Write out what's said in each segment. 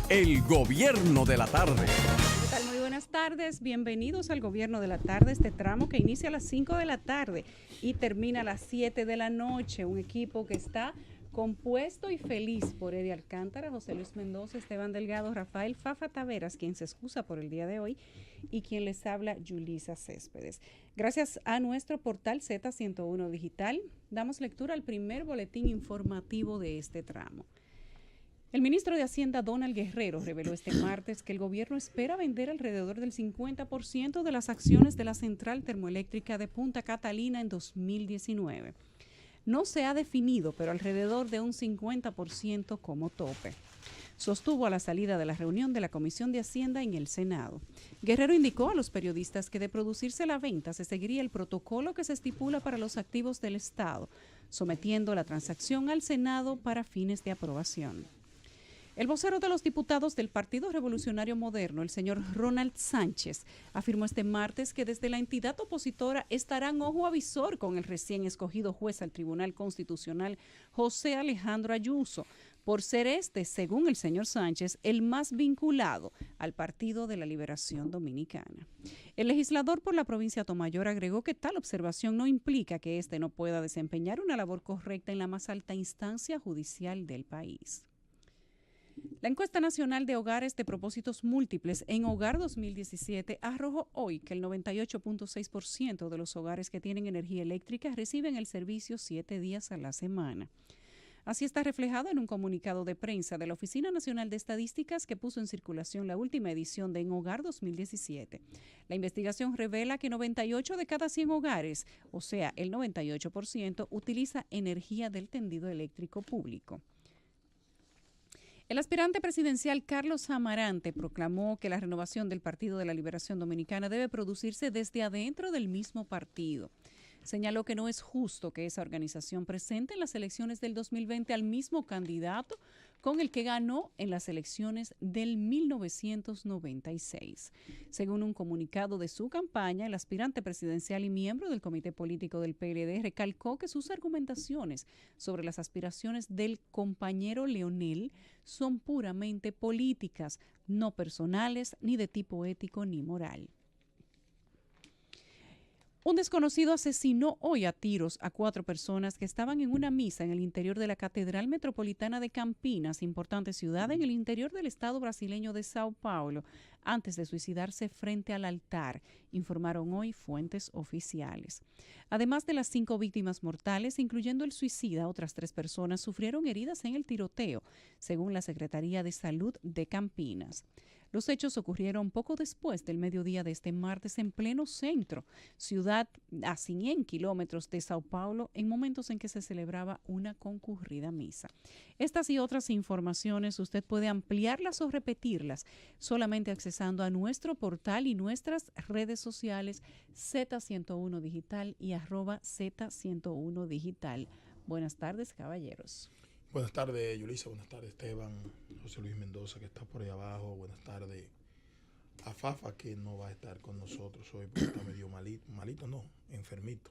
El Gobierno de la Tarde. ¿Qué tal? Muy buenas tardes. Bienvenidos al Gobierno de la Tarde, este tramo que inicia a las 5 de la tarde y termina a las 7 de la noche. Un equipo que está compuesto y feliz por Eddie Alcántara, José Luis Mendoza, Esteban Delgado, Rafael Fafa Taveras, quien se excusa por el día de hoy, y quien les habla, Yulisa Céspedes. Gracias a nuestro portal Z101 Digital, damos lectura al primer boletín informativo de este tramo. El ministro de Hacienda, Donald Guerrero, reveló este martes que el gobierno espera vender alrededor del 50% de las acciones de la central termoeléctrica de Punta Catalina en 2019. No se ha definido, pero alrededor de un 50% como tope. Sostuvo a la salida de la reunión de la Comisión de Hacienda en el Senado. Guerrero indicó a los periodistas que de producirse la venta se seguiría el protocolo que se estipula para los activos del Estado, sometiendo la transacción al Senado para fines de aprobación. El vocero de los diputados del Partido Revolucionario Moderno, el señor Ronald Sánchez, afirmó este martes que desde la entidad opositora estarán ojo avisor con el recién escogido juez al Tribunal Constitucional, José Alejandro Ayuso, por ser según el señor Sánchez, el más vinculado al Partido de la Liberación Dominicana. El legislador por la provincia de Atomayor agregó que tal observación no implica que éste no pueda desempeñar una labor correcta en la más alta instancia judicial del país. La encuesta nacional de hogares de propósitos múltiples en Hogar 2017 arrojó hoy que el 98.6% de los hogares que tienen energía eléctrica reciben el servicio 7 días a la semana. Así está reflejado en un comunicado de prensa de la Oficina Nacional de Estadísticas que puso en circulación la última edición de En Hogar 2017. La investigación revela que 98 de cada 100 hogares, o sea, el 98%, utiliza energía del tendido eléctrico público. El aspirante presidencial Carlos Amarante proclamó que la renovación del Partido de la Liberación Dominicana debe producirse desde adentro del mismo partido. Señaló que no es justo que esa organización presente en las elecciones del 2020 al mismo candidato con el que ganó en las elecciones del 1996. Según un comunicado de su campaña, el aspirante presidencial y miembro del Comité Político del PLD recalcó que sus argumentaciones sobre las aspiraciones del compañero Leonel son puramente políticas, no personales, ni de tipo ético ni moral. Un desconocido asesinó hoy a tiros a 4 personas que estaban en una misa en el interior de la Catedral Metropolitana de Campinas, importante ciudad en el interior del estado brasileño de Sao Paulo, antes de suicidarse frente al altar, informaron hoy fuentes oficiales. Además de las 5 víctimas mortales, incluyendo el suicida, otras 3 personas sufrieron heridas en el tiroteo, según la Secretaría de Salud de Campinas. Los hechos ocurrieron poco después del mediodía de este martes en pleno centro, ciudad a 100 kilómetros de Sao Paulo, en momentos en que se celebraba una concurrida misa. Estas y otras informaciones usted puede ampliarlas o repetirlas solamente accesando a nuestro portal y nuestras redes sociales Z101 Digital y @Z101 Digital. Buenas tardes, caballeros. Buenas tardes, Yulisa. Buenas tardes, Esteban. José Luis Mendoza, que está por ahí abajo. Buenas tardes a Fafa, que no va a estar con nosotros hoy porque está medio malito, no, enfermito.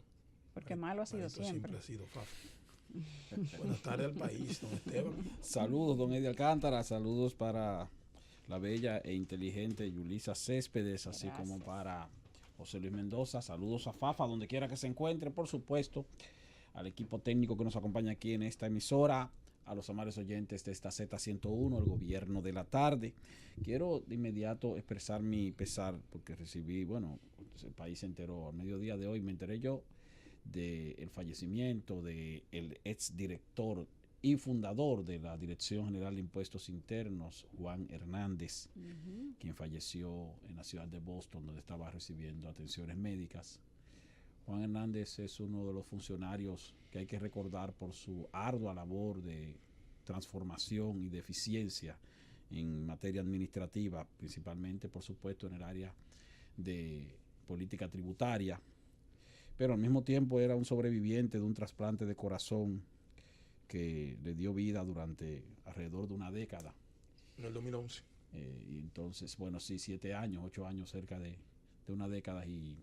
Porque malo ha sido siempre. Siempre ha sido Fafa. Buenas tardes al país, don Esteban. Saludos, don Eddie Alcántara. Saludos para la bella e inteligente Yulisa Céspedes, así como para José Luis Mendoza. Saludos a Fafa, donde quiera que se encuentre, por supuesto, al equipo técnico que nos acompaña aquí en esta emisora, a los amables oyentes de esta Z101, el Gobierno de la Tarde. Quiero de inmediato expresar mi pesar porque recibí, el país se enteró, al mediodía de hoy me enteré yo del fallecimiento del exdirector y fundador de la Dirección General de Impuestos Internos, Juan Hernández, quien falleció en la ciudad de Boston, donde estaba recibiendo atenciones médicas. Juan Hernández es uno de los funcionarios que hay que recordar por su ardua labor de transformación y de eficiencia en materia administrativa, principalmente, por supuesto, en el área de política tributaria, pero al mismo tiempo era un sobreviviente de un trasplante de corazón que le dio vida durante alrededor de una década. En el 2011. Y entonces, 7 años, 8 años, cerca de una década, y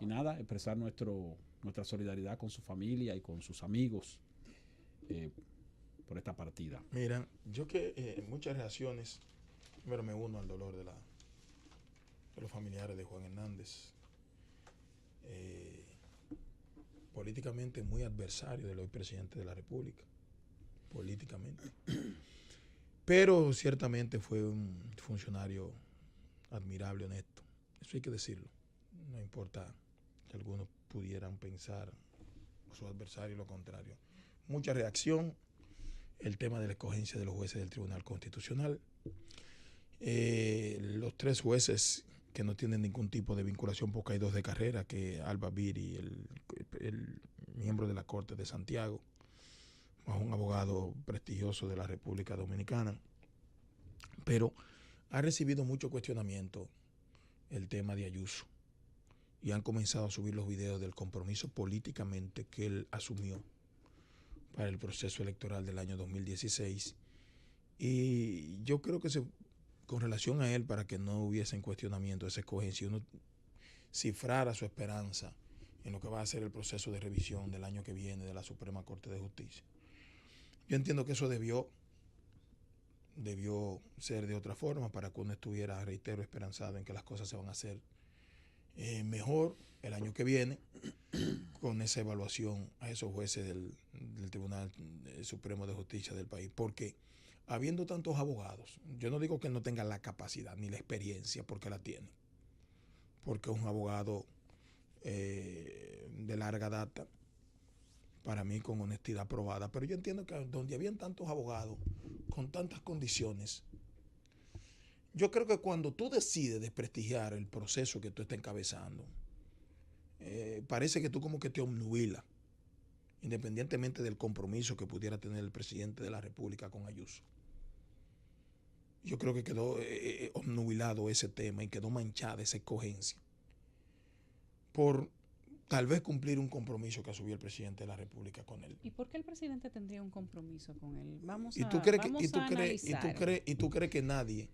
nada, expresar nuestra solidaridad con su familia y con sus amigos, por esta partida. Mira, yo que en muchas reacciones, primero me uno al dolor de los familiares de Juan Hernández, políticamente muy adversario del hoy presidente de la República, políticamente. Pero ciertamente fue un funcionario admirable, honesto. Eso hay que decirlo. No importa que algunos pudieran pensar, su adversario, lo contrario. Mucha reacción, el tema de la escogencia de los jueces del Tribunal Constitucional. Los 3 jueces que no tienen ningún tipo de vinculación, porque hay 2 de carrera, que Alba Biri, el miembro de la Corte de Santiago, más un abogado prestigioso de la República Dominicana. Pero ha recibido mucho cuestionamiento el tema de Ayuso, y han comenzado a subir los videos del compromiso políticamente que él asumió para el proceso electoral del año 2016. Y yo creo que con relación a él, para que no hubiesen cuestionamiento de esa escogencia, uno cifrara su esperanza en lo que va a ser el proceso de revisión del año que viene de la Suprema Corte de Justicia. Yo entiendo que eso debió ser de otra forma, para que uno estuviera, reitero, esperanzado en que las cosas se van a hacer mejor el año que viene, con esa evaluación a esos jueces del Tribunal Supremo de Justicia del país. Porque habiendo tantos abogados, yo no digo que no tengan la capacidad ni la experiencia, porque la tienen, porque es un abogado de larga data, para mí con honestidad probada, pero yo entiendo que donde habían tantos abogados con tantas condiciones, yo creo que cuando tú decides desprestigiar el proceso que tú estás encabezando, parece que tú como que te obnubilas, independientemente del compromiso que pudiera tener el presidente de la República con Ayuso. Yo creo que quedó obnubilado ese tema y quedó manchada esa escogencia por tal vez cumplir un compromiso que asumió el presidente de la República con él. ¿Y por qué el presidente tendría un compromiso con él? ¿Y tú crees que nadie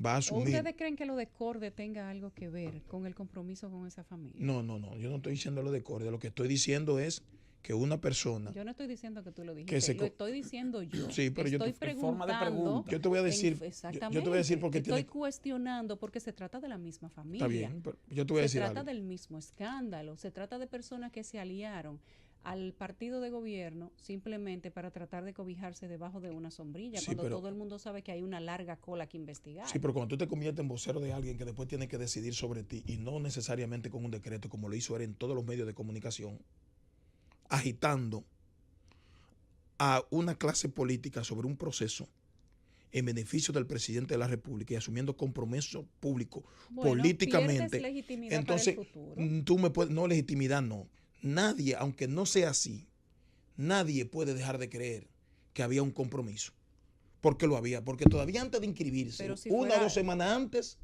va a asumir? ¿O ustedes creen que lo de Corde tenga algo que ver con el compromiso con esa familia? No, yo no estoy diciendo lo de Corde. Lo que estoy diciendo es que una persona... Yo no estoy diciendo que tú lo dijiste, lo estoy diciendo yo. Sí, pero yo estoy preguntando. Yo te voy a decir... Exactamente. Yo te voy a decir porque estoy cuestionando porque se trata de la misma familia. Está bien, pero yo te voy a decir Se trata algo. del mismo escándalo. Se trata de personas que se aliaron al partido de gobierno simplemente para tratar de cobijarse debajo de una sombrilla, Sí, cuando pero, todo el mundo sabe que hay una larga cola que investigar. Sí, pero cuando tú te conviertes en vocero de alguien que después tiene que decidir sobre ti, y no necesariamente con un decreto como lo hizo él en todos los medios de comunicación, agitando a una clase política sobre un proceso en beneficio del presidente de la República y asumiendo compromiso público políticamente, entonces tú me puedes, no, legitimidad no. Nadie, aunque no sea así, nadie puede dejar de creer que había un compromiso, porque lo había, porque todavía antes de inscribirse, si una o 2 semanas antes,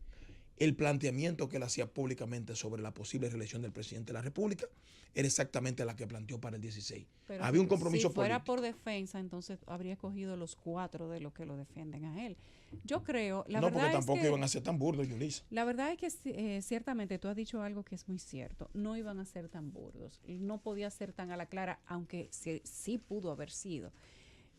el planteamiento que él hacía públicamente sobre la posible reelección del presidente de la República era exactamente la que planteó para el 16. Pero había un compromiso si fuera político. por defensa, entonces habría escogido los 4 de los que lo defienden a él. Yo creo, No, porque tampoco iban a ser tan burdos, Yulisa. La verdad es que ciertamente tú has dicho algo que es muy cierto. No iban a ser tan burdos. No podía ser tan a la clara, aunque sí pudo haber sido.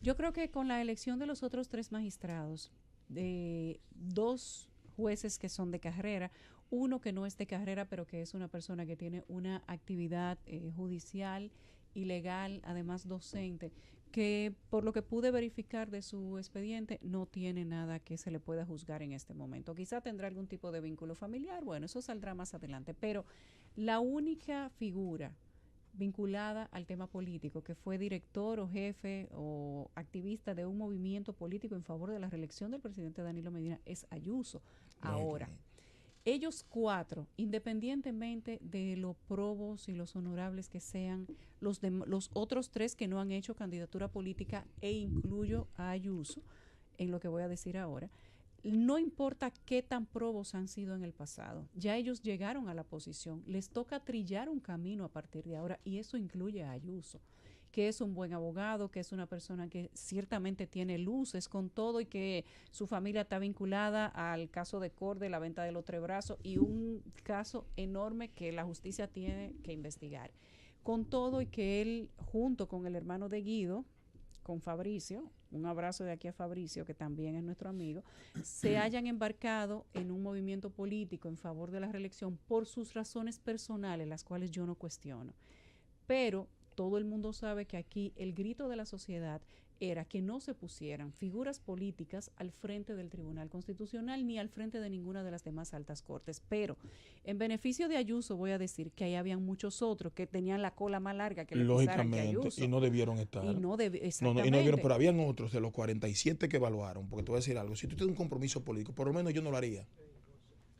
Yo creo que con la elección de los otros 3 magistrados, de 2 jueces que son de carrera, uno que no es de carrera, pero que es una persona que tiene una actividad judicial y legal, además docente, que por lo que pude verificar de su expediente no tiene nada que se le pueda juzgar en este momento. Quizá tendrá algún tipo de vínculo familiar, bueno, eso saldrá más adelante, pero la única figura vinculada al tema político, que fue director o jefe o activista de un movimiento político en favor de la reelección del presidente Danilo Medina, es Ayuso. Ahora, ellos 4, independientemente de lo probos y los honorables que sean, los otros 3 que no han hecho candidatura política, e incluyo a Ayuso en lo que voy a decir ahora, no importa qué tan probos han sido en el pasado, ya ellos llegaron a la posición, les toca trillar un camino a partir de ahora, y eso incluye a Ayuso, que es un buen abogado, que es una persona que ciertamente tiene luces con todo y que su familia está vinculada al caso de Corde, la venta de los 3 brazos, y un caso enorme que la justicia tiene que investigar. Con todo y que él, junto con el hermano de Guido, con Fabricio, un abrazo de aquí a Fabricio, que también es nuestro amigo, se hayan embarcado en un movimiento político en favor de la reelección por sus razones personales, las cuales yo no cuestiono. Pero todo el mundo sabe que aquí el grito de la sociedad era que no se pusieran figuras políticas al frente del Tribunal Constitucional ni al frente de ninguna de las demás altas cortes. Pero en beneficio de Ayuso voy a decir que ahí habían muchos otros que tenían la cola más larga que le pisaran que Ayuso. Y no debieron estar. Exactamente. Y no debieron, pero habían otros de los 47 que evaluaron, porque te voy a decir algo, si tú tienes un compromiso político, por lo menos yo no lo haría,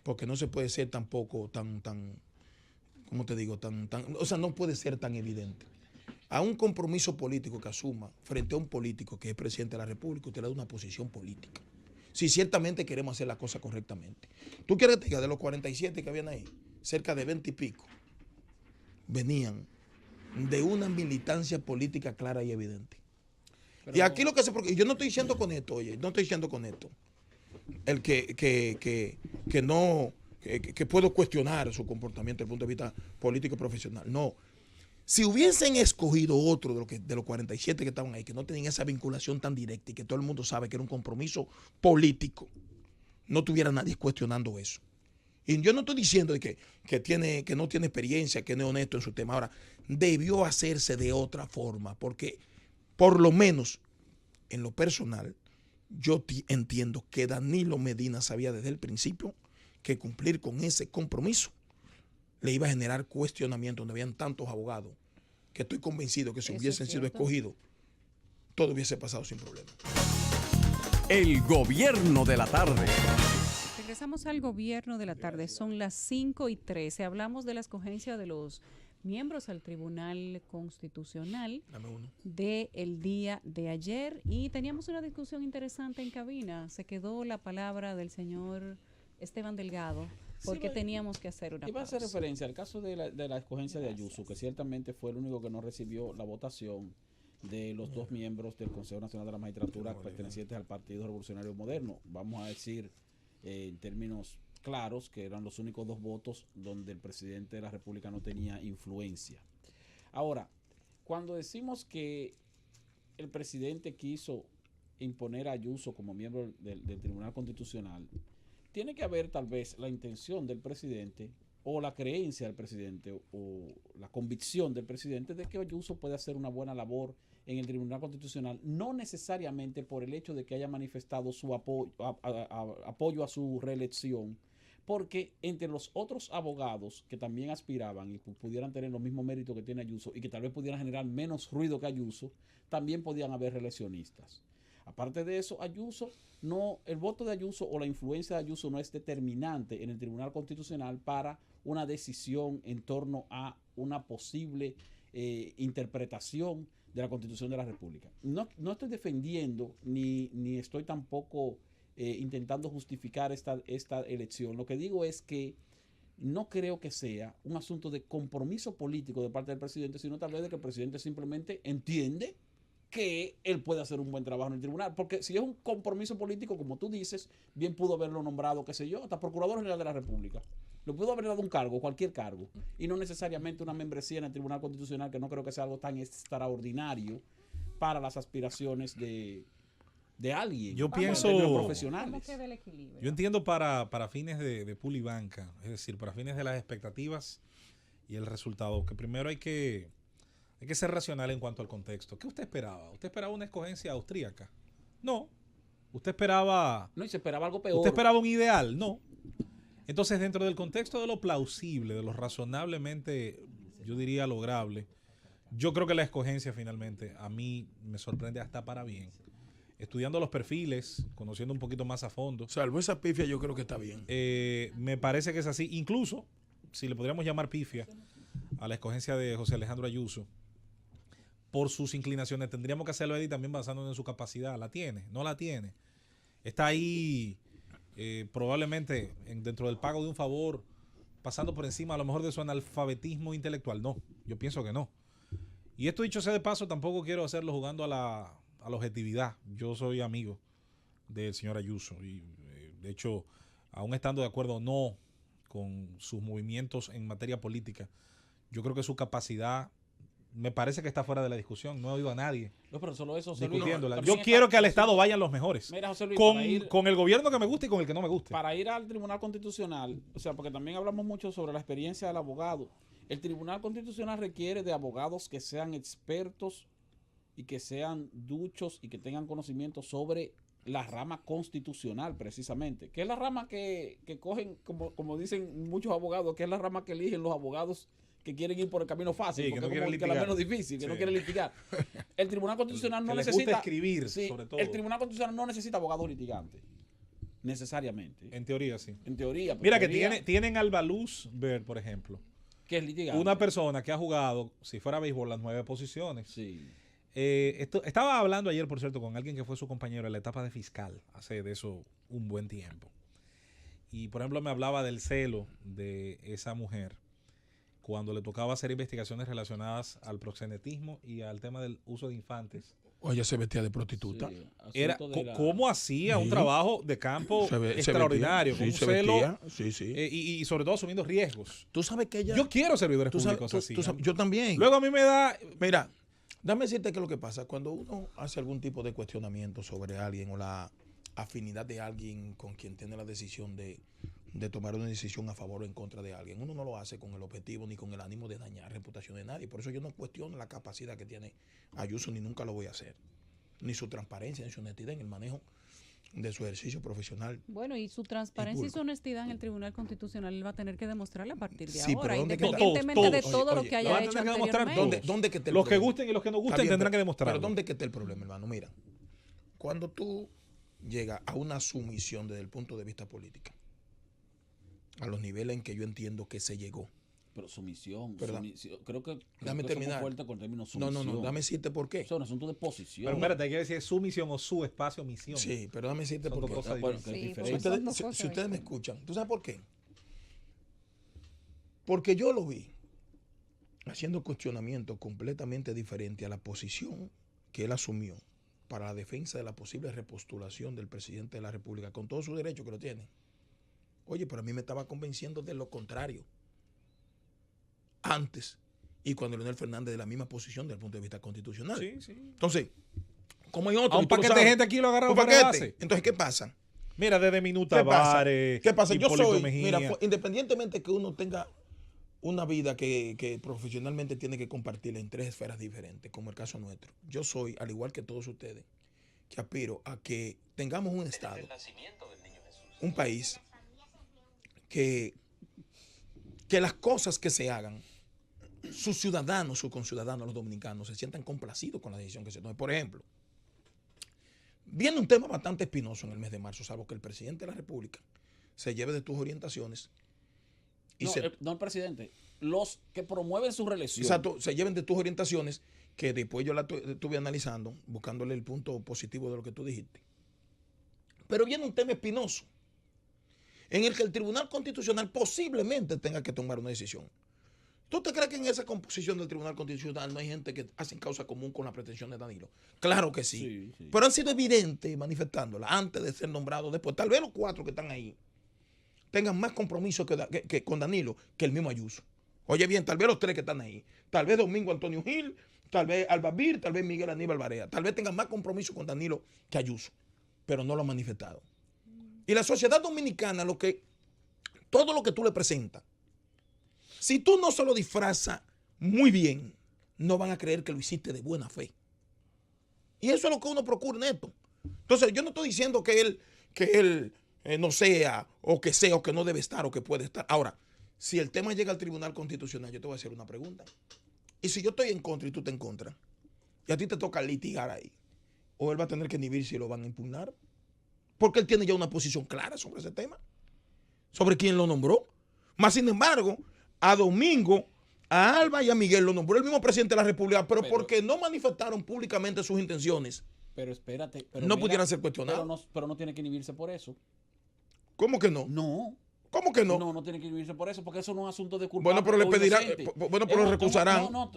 porque no se puede ser tampoco tan, ¿cómo te digo? O sea, no puede ser tan evidente. A un compromiso político que asuma frente a un político que es presidente de la República, usted le da una posición política. Si ciertamente queremos hacer la cosa correctamente. ¿Tú quieres que te diga de los 47 que habían ahí? Cerca de 20 y pico venían de una militancia política clara y evidente. Pero y aquí lo que porque yo no estoy diciendo con esto, oye, no estoy diciendo con esto. El que puedo cuestionar su comportamiento desde el punto de vista político y profesional. No. Si hubiesen escogido otro de los 47 que estaban ahí, que no tenían esa vinculación tan directa y que todo el mundo sabe que era un compromiso político, no tuviera nadie cuestionando eso. Y yo no estoy diciendo que no tiene experiencia, que no es honesto en su tema. Ahora, debió hacerse de otra forma, porque por lo menos en lo personal, yo entiendo que Danilo Medina sabía desde el principio que cumplir con ese compromiso le iba a generar cuestionamiento donde habían tantos abogados que estoy convencido que si hubiesen sido escogidos, todo hubiese pasado sin problema. El gobierno de la tarde. Regresamos al gobierno de la tarde, son las 5:13. Hablamos de la escogencia de los miembros al Tribunal Constitucional del día de ayer y teníamos una discusión interesante en cabina. Se quedó la palabra del señor Esteban Delgado porque teníamos que hacer una pausa. Iba a hacer referencia al caso de la escogencia de Ayuso, que ciertamente fue el único que no recibió la votación de los dos miembros del Consejo Nacional de la Magistratura pertenecientes al Partido Revolucionario Moderno. Vamos a decir en términos claros que eran los únicos dos votos donde el presidente de la República no tenía influencia. Ahora, cuando decimos que el presidente quiso imponer a Ayuso como miembro del Tribunal Constitucional, tiene que haber tal vez la intención del presidente o la creencia del presidente o la convicción del presidente de que Ayuso puede hacer una buena labor en el Tribunal Constitucional, no necesariamente por el hecho de que haya manifestado su apoyo a su reelección, porque entre los otros abogados que también aspiraban y pudieran tener los mismos méritos que tiene Ayuso y que tal vez pudieran generar menos ruido que Ayuso, también podían haber reeleccionistas. Aparte de eso, el voto de Ayuso o la influencia de Ayuso no es determinante en el Tribunal Constitucional para una decisión en torno a una posible interpretación de la Constitución de la República. No estoy defendiendo ni estoy tampoco intentando justificar esta elección. Lo que digo es que no creo que sea un asunto de compromiso político de parte del presidente, sino tal vez de que el presidente simplemente entiende que él puede hacer un buen trabajo en el tribunal, porque si es un compromiso político, como tú dices, bien pudo haberlo nombrado, qué sé yo, hasta Procurador General de la República. Le pudo haber dado un cargo, cualquier cargo, y no necesariamente una membresía en el Tribunal Constitucional, que no creo que sea algo tan extraordinario para las aspiraciones de alguien. Yo pienso, profesionales. Yo entiendo para fines de pool y banca, es decir, para fines de las expectativas y el resultado, que primero hay que ser racional en cuanto al contexto. ¿Qué usted esperaba? ¿Usted esperaba una escogencia austríaca? No. ¿Usted esperaba... No, y se esperaba algo peor. ¿Usted esperaba un ideal? No. Entonces, dentro del contexto de lo plausible, de lo razonablemente, yo diría lograble, yo creo que la escogencia finalmente a mí me sorprende hasta para bien. Estudiando los perfiles, conociendo un poquito más a fondo. Salvo esa pifia, yo creo que está bien. Me parece que es así. Incluso, si le podríamos llamar pifia a la escogencia de José Alejandro Ayuso, por sus inclinaciones, tendríamos que hacerlo ahí también basándonos en su capacidad. ¿La tiene? ¿No la tiene? Está ahí probablemente dentro del pago de un favor, pasando por encima a lo mejor de su analfabetismo intelectual. No, yo pienso que no. Y esto dicho sea de paso, tampoco quiero hacerlo jugando a la objetividad. Yo soy amigo del señor Ayuso y de hecho, aún estando de acuerdo o no con sus movimientos en materia política, yo creo que su capacidad me parece que está fuera de la discusión. No he oído a nadie No, pero solo eso, José Luis, discutiéndola. también Yo quiero que al José Estado Luis, vayan los mejores. Mira, José Luis, Con el gobierno que me guste y con el que no me guste. para ir al Tribunal Constitucional, o sea, porque también hablamos mucho sobre la experiencia del abogado. El Tribunal Constitucional requiere de abogados que sean expertos y que sean duchos y que tengan conocimiento sobre la rama constitucional, precisamente, que es la rama que cogen, como dicen muchos abogados, que es la rama que eligen los abogados que quieren ir por el camino fácil, Sí, que porque no es quieren como que la litigar. menos difícil, que no Sí. quieren litigar. El Tribunal Constitucional no Que les necesita gusta escribir, sí, sobre todo. el Tribunal Constitucional no necesita abogados litigantes, necesariamente. En teoría, sí. En teoría. Mira que teoría, tienen a Alba Luz Ver, por ejemplo. que es litigante. Una persona que ha jugado, si fuera béisbol, las 9 posiciones. Sí. Estaba hablando ayer, por cierto, con alguien que fue su compañero en la etapa de fiscal, hace de eso un buen tiempo. Y, por ejemplo, me hablaba del celo de esa mujer cuando le tocaba hacer investigaciones relacionadas al proxenetismo y al tema del uso de infantes. O ella se vestía de prostituta. Sí, Era asunto de la- cómo hacía un Sí. trabajo de campo Se extraordinario, vestía, con sí, un se celo vestía, sí, sí. y sobre todo asumiendo riesgos. Tú sabes que ella... Yo quiero servidores tú sabes- públicos tú- así. tú sabes- yo también. Luego a mí me da... Mira, dame decirte qué es lo que pasa. Cuando uno hace algún tipo de cuestionamiento sobre alguien o la afinidad de alguien con quien tiene la decisión de tomar una decisión a favor o en contra de alguien, uno no lo hace con el objetivo ni con el ánimo de dañar reputación de nadie. Por eso yo no cuestiono la capacidad que tiene Ayuso, ni nunca lo voy a hacer. Ni su transparencia, ni su honestidad en el manejo de su ejercicio profesional. Bueno, y su transparencia y público. su honestidad en el Tribunal Constitucional él va a tener que demostrarla a partir de Sí, ahora, pero ¿dónde queda? independientemente Todos, de todos. todo lo Oye, que lo haya van a hecho tener que demostrar anteriormente. ¿Dónde que está el Los que problema? gusten y los que no Está gusten bien, tendrán pero- que demostrarlo. Pero ¿dónde que está el problema, hermano? Mira, cuando tú llegas a una sumisión desde el punto de vista político, a los niveles en que yo entiendo que se llegó. Pero sumisión, Pero creo que dame somos terminar. fuertes con el término No, sumisión. dame decirte por qué. Eso es un asunto de posición. Pero espérate, hay que decir su misión o su espacio misión. Sí, pero dame decirte Son por dos qué. cosas Bueno, diferentes. que es Sí, diferente. Si Son ustedes, dos si- cosas si ustedes me diferentes. escuchan, ¿tú sabes por qué? Porque yo lo vi haciendo cuestionamientos completamente diferentes a la posición que él asumió para la defensa de la posible repostulación del presidente de la República, con todo su derecho que lo tiene. Oye, pero a mí me estaba convenciendo de lo contrario. Antes, y cuando Leonel Fernández de la misma posición desde el punto de vista constitucional. Sí, sí. Entonces, como hay otro, A un y tú lo paquete de sabes, gente aquí lo agarraron un para la paquete. base. Entonces, ¿qué pasa? Mira, desde Minuta ¿Qué pasa? Vares, ¿Qué pasa? Yo Hipólito soy, Mejía. mira, independientemente que uno tenga una vida que profesionalmente tiene que compartir en 3 esferas diferentes, como el caso nuestro. Yo soy, al igual que todos ustedes, que aspiro a que tengamos un Estado, un país, que las cosas que se hagan, sus ciudadanos, sus conciudadanos, los dominicanos, se sientan complacidos con la decisión que se tome. Por ejemplo, viene un tema bastante espinoso en el mes de marzo, salvo que el presidente de la República se lleve de tus orientaciones y No el presidente, los que promueven su reelección. exacto, se lleven de tus orientaciones, que después yo la estuve analizando, buscándole el punto positivo de lo que tú dijiste. Pero viene un tema espinoso, en el que el Tribunal Constitucional posiblemente tenga que tomar una decisión. ¿Tú te crees que en esa composición del Tribunal Constitucional no hay gente que hacen causa común con la pretensión de Danilo? Claro que sí. Sí, sí. Pero han sido evidentes manifestándola antes de ser nombrados después. Tal vez los 4 que están ahí tengan más compromiso que con Danilo que el mismo Ayuso. Oye bien, tal vez los 3 que están ahí. Tal vez Domingo Antonio Gil, tal vez Alba Bir, tal vez Miguel Aníbal Barea. Tal vez tengan más compromiso con Danilo que Ayuso. Pero no lo han manifestado. Y la sociedad dominicana, todo lo que tú le presentas, si tú no se lo disfrazas muy bien, no van a creer que lo hiciste de buena fe. Y eso es lo que uno procura en esto. Entonces, yo no estoy diciendo que él no sea, o que no debe estar, o que puede estar. Ahora, si el tema llega al Tribunal Constitucional, yo te voy a hacer una pregunta. Y si yo estoy en contra y tú estás en contra, y a ti te toca litigar ahí, o él va a tener que inhibir si lo van a impugnar, porque él tiene ya una posición clara sobre ese tema, sobre quién lo nombró. Más sin embargo, a Domingo, a Alba y a Miguel lo nombró el mismo presidente de la República, pero porque no manifestaron públicamente sus intenciones, Pero espérate. no pudieran ser cuestionados. Pero no tiene que inhibirse por eso. ¿Cómo que no? No. ¿Cómo que no? No tiene que inhibirse por eso, porque eso no es asunto de culpa. Bueno, pero le pedirán, bueno, pero lo recusarán. No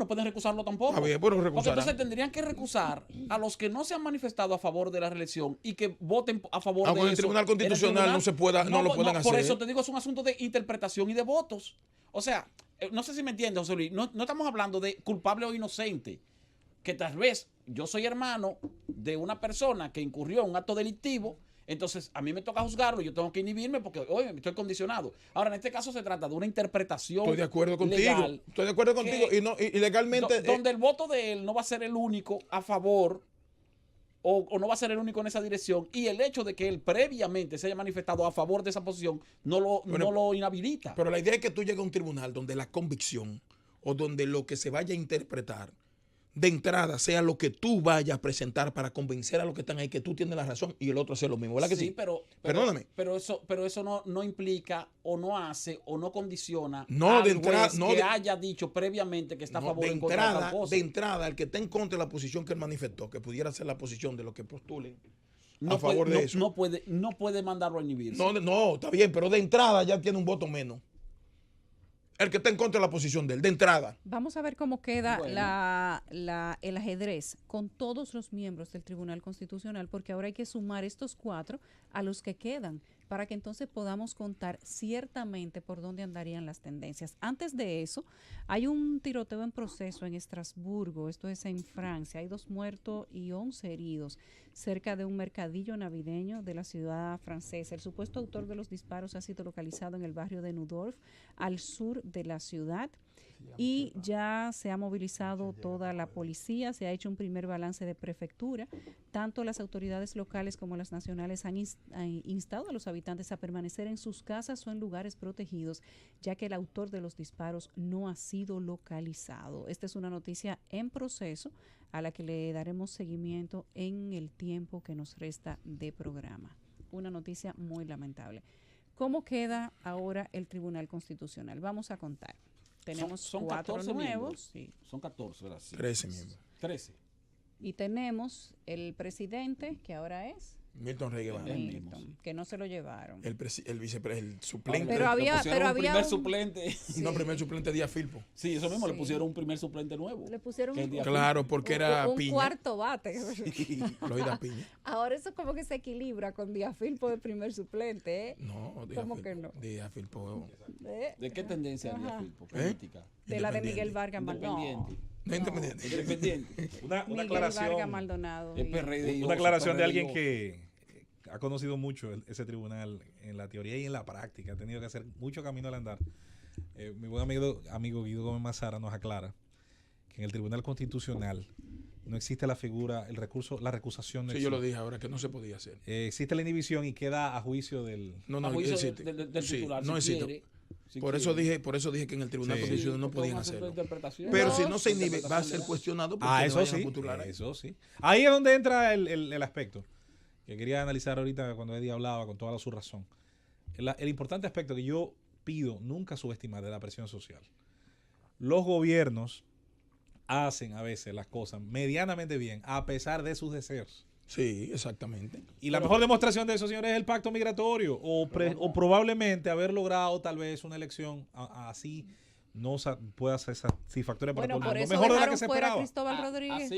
pueden recusarlo tampoco. Está bien, pero lo Porque recusarán. entonces tendrían que recusar a los que no se han manifestado a favor de la reelección y que voten a favor Aunque de en el eso. Tribunal Constitucional no lo puedan Por hacer. eso te digo, es un asunto de interpretación y de votos. O sea, no sé si me entiendes, José Luis, no estamos hablando de culpable o inocente, que tal vez yo soy hermano de una persona que incurrió en un acto delictivo, entonces a mí me toca juzgarlo, yo tengo que inhibirme porque, oye, estoy condicionado. Ahora, en este caso se trata de una interpretación Estoy de acuerdo contigo. legal Estoy de acuerdo contigo. Y legalmente. donde el voto de él no va a ser el único a favor o no va a ser el único en esa dirección, y el hecho de que él previamente se haya manifestado a favor de esa posición no lo inhabilita. Pero la idea es que tú llegues a un tribunal donde la convicción o donde lo que se vaya a interpretar de entrada sea lo que tú vayas a presentar para convencer a los que están ahí que tú tienes la razón y el otro hace lo mismo. ¿Verdad que sí? Perdóname. Pero eso no implica o no hace o no condiciona No, al de entrada, juez no, que de- haya dicho previamente que está a No, favor de o en contra de tal entrada, cosa. de entrada, el que está en contra de la posición que él manifestó, que pudiera ser la posición de los que postulen No a favor puede, de eso. no puede mandarlo a inhibirse. No, está bien, pero de entrada ya tiene un voto menos. El que está en contra de la posición de él, de entrada. Vamos a ver cómo queda Bueno. el ajedrez con todos los miembros del Tribunal Constitucional, porque ahora hay que sumar estos 4 a los que quedan para que entonces podamos contar ciertamente por dónde andarían las tendencias. Antes de eso, hay un tiroteo en proceso en Estrasburgo, esto es en Francia. Hay 2 muertos y 11 heridos cerca de un mercadillo navideño de la ciudad francesa. El supuesto autor de los disparos ha sido localizado en el barrio de Neudorf, al sur de la ciudad, y ya se ha movilizado toda la policía. Se ha hecho un primer balance de prefectura. Tanto las autoridades locales como las nacionales han instado a los habitantes a permanecer en sus casas o en lugares protegidos, ya que el autor de los disparos no ha sido localizado. Esta es una noticia en proceso a la que le daremos seguimiento en el tiempo que nos resta de programa. Una noticia muy lamentable. ¿Cómo queda ahora el Tribunal Constitucional? Vamos a contar. Tenemos Son 4 14 nuevos. miembros. Sí. Son 14, ¿verdad? Sí. 13 miembros. 13. Y tenemos el presidente, que ahora es Milton Rey Guevara. El Milton, mismo. que no se lo llevaron. el suplente. Pero había- Le pusieron un había primer un- suplente. No, primer suplente Díaz Filpo. Sí, eso mismo, Sí. le pusieron un primer suplente nuevo. Le pusieron Que es un, Díaz Claro, porque era un Piña. cuarto bate. Loida Piña. Ahora eso como que se equilibra con Díaz Filpo de primer suplente, ¿eh? No, Díaz ¿Cómo Filpo. que no? Díaz Filpo. ¿De qué tendencia Ajá. Díaz Filpo? ¿Eh? Política. De la de Miguel Independiente. Vargas Maldonado. Independiente. No independiente. Independiente. Una Miguel aclaración. Vargas Maldonado. Es y- PRD. Una aclaración de alguien que ha conocido mucho ese tribunal en la teoría y en la práctica. Ha tenido que hacer mucho camino al andar. Mi buen amigo Guido Gómez Mazara nos aclara que en el Tribunal Constitucional no existe la figura, el recurso, la recusación. No Sí, yo lo existe. dije ahora que no se podía hacer. Existe la inhibición y queda a juicio del... No, A no, juicio existe. del Sí, titular, no si existe. quiere, si Por quiere. eso dije que en el Tribunal Sí. Constitucional no Porque podían es un asunto de hacerlo. interpretación. Pero No, si no se inhibe, interpretación va a ser legal. cuestionado porque Ah, no eso vayan a sí, postular ahí. eso sí. Ahí es donde entra el aspecto que quería analizar ahorita cuando Eddie hablaba con toda su razón. El importante aspecto que yo pido nunca subestimar de la presión social. Los gobiernos hacen a veces las cosas medianamente bien a pesar de sus deseos. Sí, exactamente. Y la mejor demostración de eso, señores, es el pacto migratorio o probablemente haber logrado tal vez una elección así no pueda ser satisfactoria para Bueno, todo por el mundo. eso Mejor de la dejaron que se fuera a esperaba. Cristóbal A Rodríguez.